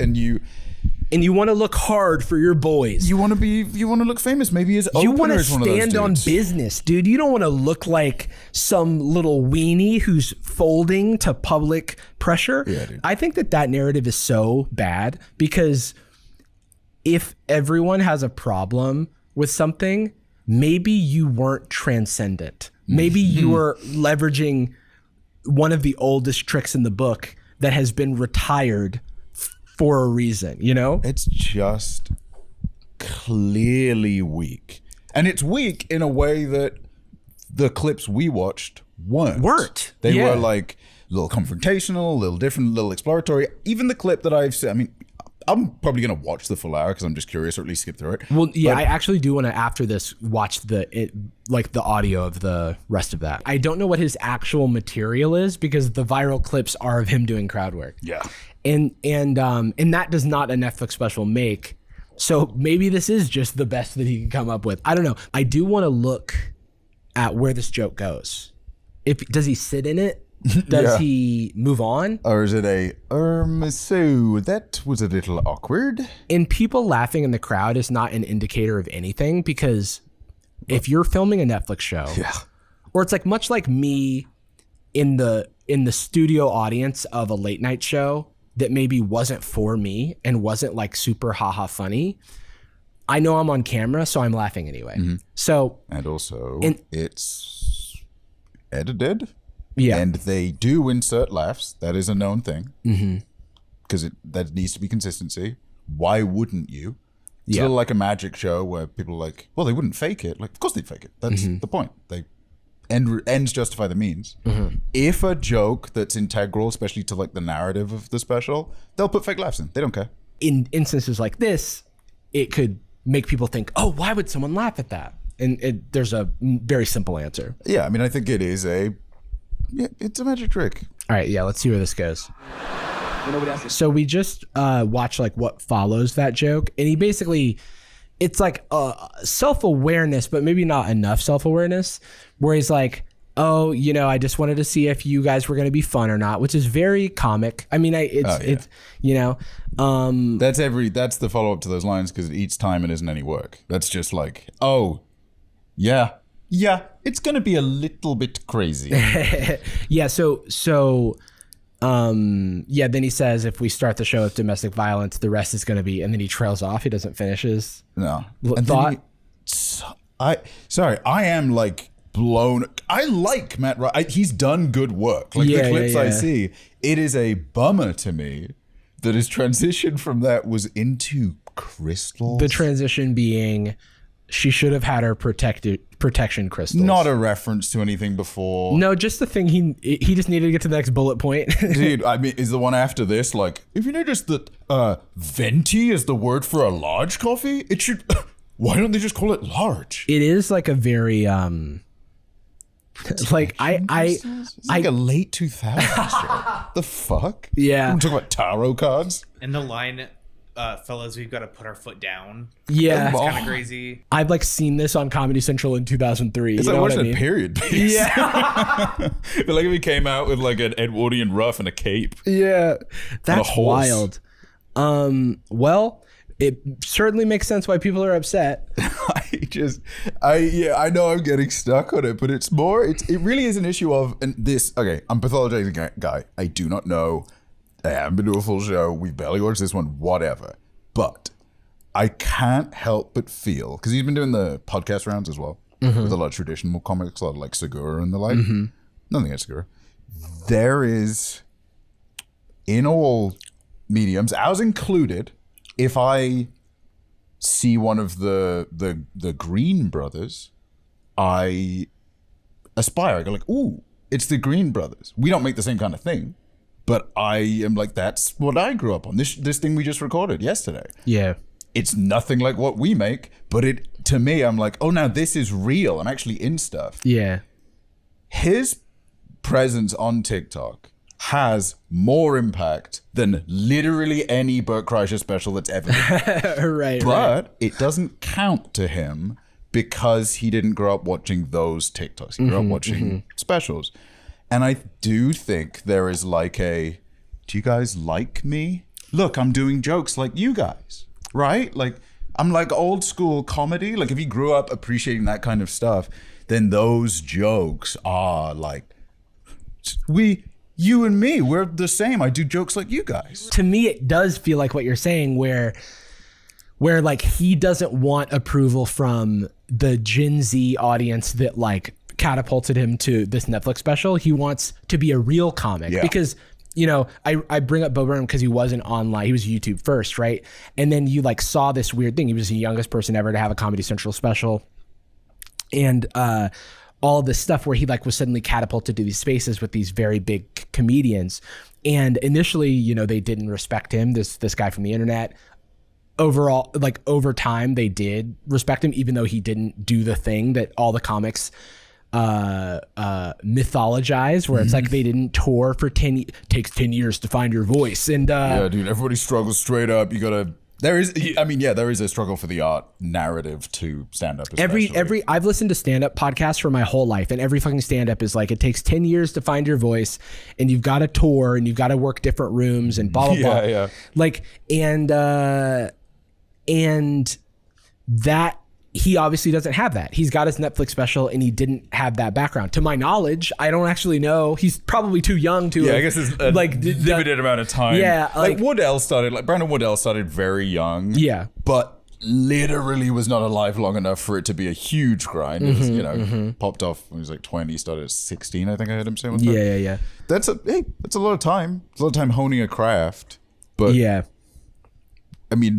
[SPEAKER 2] And you
[SPEAKER 1] want to look hard for your boys.
[SPEAKER 2] want to look famous. Maybe his
[SPEAKER 1] You
[SPEAKER 2] opener
[SPEAKER 1] want to
[SPEAKER 2] is one of those
[SPEAKER 1] stand on
[SPEAKER 2] dudes.
[SPEAKER 1] business, dude. You don't want to look like some little weenie who's folding to public pressure.
[SPEAKER 2] Yeah, dude.
[SPEAKER 1] I think that narrative is so bad because if everyone has a problem with something, maybe you weren't transcendent. Maybe you were leveraging one of the oldest tricks in the book that has been retired for a reason, you know?
[SPEAKER 2] It's just clearly weak. And it's weak in a way that the clips we watched weren't. They
[SPEAKER 1] Yeah.
[SPEAKER 2] were like a little confrontational, a little different, a little exploratory. Even the clip that I've seen, I mean, I'm probably going to watch the full hour because I'm just curious, or at least skip through it.
[SPEAKER 1] Well, yeah, I actually do want to, after this, watch the audio of the rest of that. I don't know what his actual material is because the viral clips are of him doing crowd work.
[SPEAKER 2] Yeah.
[SPEAKER 1] And that does not a Netflix special make. So maybe this is just the best that he can come up with. I don't know. I do want to look at where this joke goes. Does he sit in it? Does
[SPEAKER 2] Yeah.
[SPEAKER 1] he move on?
[SPEAKER 2] Or is it so that was a little awkward.
[SPEAKER 1] And people laughing in the crowd is not an indicator of anything because if you're filming a Netflix show, or it's like much like me in the studio audience of a late night show that maybe wasn't for me and wasn't like super haha funny, I know I'm on camera, so I'm laughing anyway. So,
[SPEAKER 2] And also,
[SPEAKER 1] And-
[SPEAKER 2] it's edited.
[SPEAKER 1] yeah.
[SPEAKER 2] And they do insert laughs. That is a known thing. Because that needs to be consistency. Why wouldn't you? It's a little like a magic show where people are like, well, they wouldn't fake it. Like, of course they'd fake it. That's the point. They ends justify the means. If a joke that's integral, especially to like the narrative of the special, they'll put fake laughs in. They don't care.
[SPEAKER 1] In instances like this, it could make people think, oh, why would someone laugh at that? And there's a very simple answer.
[SPEAKER 2] Yeah, I mean, I think it is it's a magic trick.
[SPEAKER 1] All right, yeah, let's see where this goes. So we just watched like what follows that joke, and he basically, it's like self-awareness, but maybe not enough self-awareness, where he's like, oh, you know, I just wanted to see if you guys were going to be fun or not, which is very comic. I mean, it's you know,
[SPEAKER 2] That's the follow up to those lines because each time it isn't any work. That's just like, oh, yeah, it's gonna be a little bit crazy.
[SPEAKER 1] yeah. So yeah. Then he says, if we start the show with domestic violence, the rest is going to be, and then he trails off. He doesn't finish his
[SPEAKER 2] No,
[SPEAKER 1] thought.
[SPEAKER 2] I am like blown. I like Matt Rife. He's done good work. Like
[SPEAKER 1] Yeah,
[SPEAKER 2] the clips I
[SPEAKER 1] yeah.
[SPEAKER 2] see, it is a bummer to me that his transition from that was into crystals.
[SPEAKER 1] The transition being, she should have had her protection crystals.
[SPEAKER 2] Not a reference to anything before.
[SPEAKER 1] No, just the thing he just needed to get to the next bullet point.
[SPEAKER 2] Dude, I mean, is the one after this like, if you notice that venti is the word for a large coffee, it should. Why don't they just call it large?
[SPEAKER 1] It is like a very like
[SPEAKER 2] It's like a late 2000s. The fuck?
[SPEAKER 1] Yeah.
[SPEAKER 2] I'm talking about tarot cards.
[SPEAKER 5] And the line, fellas, we've got to put our foot down.
[SPEAKER 1] yeah.
[SPEAKER 5] It's kind of crazy.
[SPEAKER 1] I've like seen this on Comedy Central in 2003.
[SPEAKER 2] It's
[SPEAKER 1] you
[SPEAKER 2] like
[SPEAKER 1] know what
[SPEAKER 2] watching
[SPEAKER 1] I mean?
[SPEAKER 2] a period piece.
[SPEAKER 1] Yeah.
[SPEAKER 2] But like if he came out with like an Edwardian ruff and a cape.
[SPEAKER 1] Yeah, that's
[SPEAKER 2] horse.
[SPEAKER 1] wild. Well, it certainly makes sense why people are upset.
[SPEAKER 2] I know I'm getting stuck on it, but it really is an issue of, and this, okay, I'm pathologizing guy. I do not know. I haven't been to a full show. We've barely watched this one, whatever. But I can't help but feel, because he's been doing the podcast rounds as well, with a lot of traditional comics, a lot of like Segura and the like. Nothing against Segura. There is, in all mediums, ours included, if I see one of the Green brothers, I aspire. I go like, ooh, it's the Green brothers. We don't make the same kind of thing, but I am like, that's what I grew up on. This thing we just recorded yesterday.
[SPEAKER 1] Yeah.
[SPEAKER 2] It's nothing like what we make, but to me, I'm like, oh, now this is real. I'm actually in stuff.
[SPEAKER 1] Yeah.
[SPEAKER 2] His presence on TikTok has more impact than literally any Bert Kreischer special that's ever been.
[SPEAKER 1] Right.
[SPEAKER 2] But it doesn't count to him because he didn't grow up watching those TikToks. He grew up watching specials. And I do think there is like do you guys like me? Look, I'm doing jokes like you guys, right? Like, I'm like old school comedy. Like, if you grew up appreciating that kind of stuff, then those jokes are like, you and me, we're the same. I do jokes like you guys.
[SPEAKER 1] To me, it does feel like what you're saying, where like he doesn't want approval from the Gen Z audience that like catapulted him to this Netflix special. He wants to be a real comic because, you know, I bring up Bo Burnham because he wasn't online. He was YouTube first, right? And then you like saw this weird thing. He was the youngest person ever to have a Comedy Central special. And all this stuff where he like was suddenly catapulted to these spaces with these very big comedians. And initially, you know, they didn't respect him, this guy from the internet. Overall, like over time, they did respect him, even though he didn't do the thing that all the comics mythologize, where it's like they didn't tour for takes 10 years to find your voice. And
[SPEAKER 2] yeah, dude, everybody struggles straight up. You gotta, there is a struggle for the art narrative to stand up.
[SPEAKER 1] Every I've listened to stand up podcasts for my whole life, and every fucking stand up is like, it takes 10 years to find your voice, and you've got to tour, and you've got to work different rooms, and blah blah blah.
[SPEAKER 2] Yeah.
[SPEAKER 1] Like, and that, he obviously doesn't have that. He's got his Netflix special and he didn't have that background. To my knowledge, I don't actually know. He's probably too young to.
[SPEAKER 2] Yeah, I guess it's a
[SPEAKER 1] like
[SPEAKER 2] limited amount of time.
[SPEAKER 1] Yeah,
[SPEAKER 2] like Woodell started. Like Brandon Woodell started very young.
[SPEAKER 1] Yeah,
[SPEAKER 2] but literally was not alive long enough for it to be a huge grind. It was, you know, popped off when he was like 20. Started at 16. I think I heard him say one time.
[SPEAKER 1] Yeah.
[SPEAKER 2] That's a lot of time. It's a lot of time honing a craft. But
[SPEAKER 1] yeah,
[SPEAKER 2] I mean,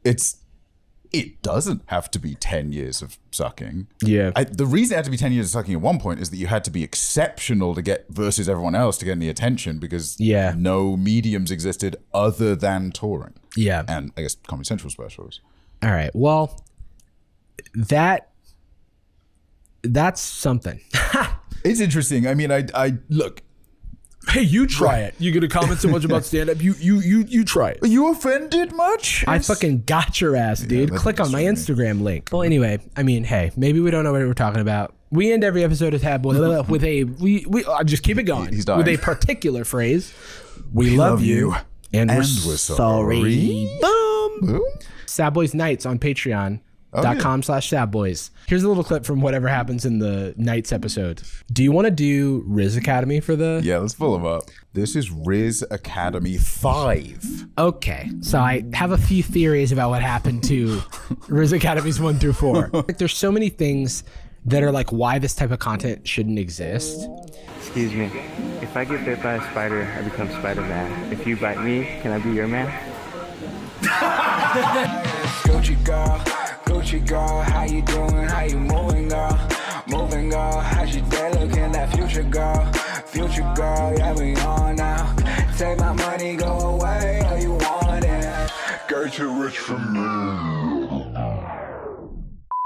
[SPEAKER 2] it doesn't have to be 10 years of sucking.
[SPEAKER 1] Yeah.
[SPEAKER 2] The reason it had to be 10 years of sucking at one point is that you had to be exceptional to get versus everyone else to get any attention, because no mediums existed other than touring.
[SPEAKER 1] Yeah.
[SPEAKER 2] And I guess Comedy Central specials.
[SPEAKER 1] All right. Well, that's something.
[SPEAKER 2] It's interesting. I mean, I look.
[SPEAKER 1] Hey, you try it. You're gonna comment so much about stand-up. You try it.
[SPEAKER 2] Are you offended much?
[SPEAKER 1] I fucking got your ass, dude. Click on my Instagram link. Well, anyway, I mean, hey, maybe we don't know what we're talking about. We end every episode with I'll just keep it going.
[SPEAKER 2] He's dying.
[SPEAKER 1] With a particular phrase. We love you. And we're sorry. Boom. Sad Boys Nights on Patreon.com/sadboys. Here's a little clip from whatever happens in the Nights episode. Do you want to do Riz Academy for the...
[SPEAKER 2] Yeah, let's pull them up. This is Riz Academy 5.
[SPEAKER 1] Okay, so I have a few theories about what happened to Riz Academies 1 through 4. Like, there's so many things that are like why this type of content shouldn't exist.
[SPEAKER 6] Excuse me. If I get bit by a spider, I become Spider-Man. If you bite me, can I be your man? Gucci girl, how you doing? How you moving, girl? Moving, girl. How's your day looking? That future girl, yeah, we on now. Take my money, go away, all you want it. Girl, too rich for me.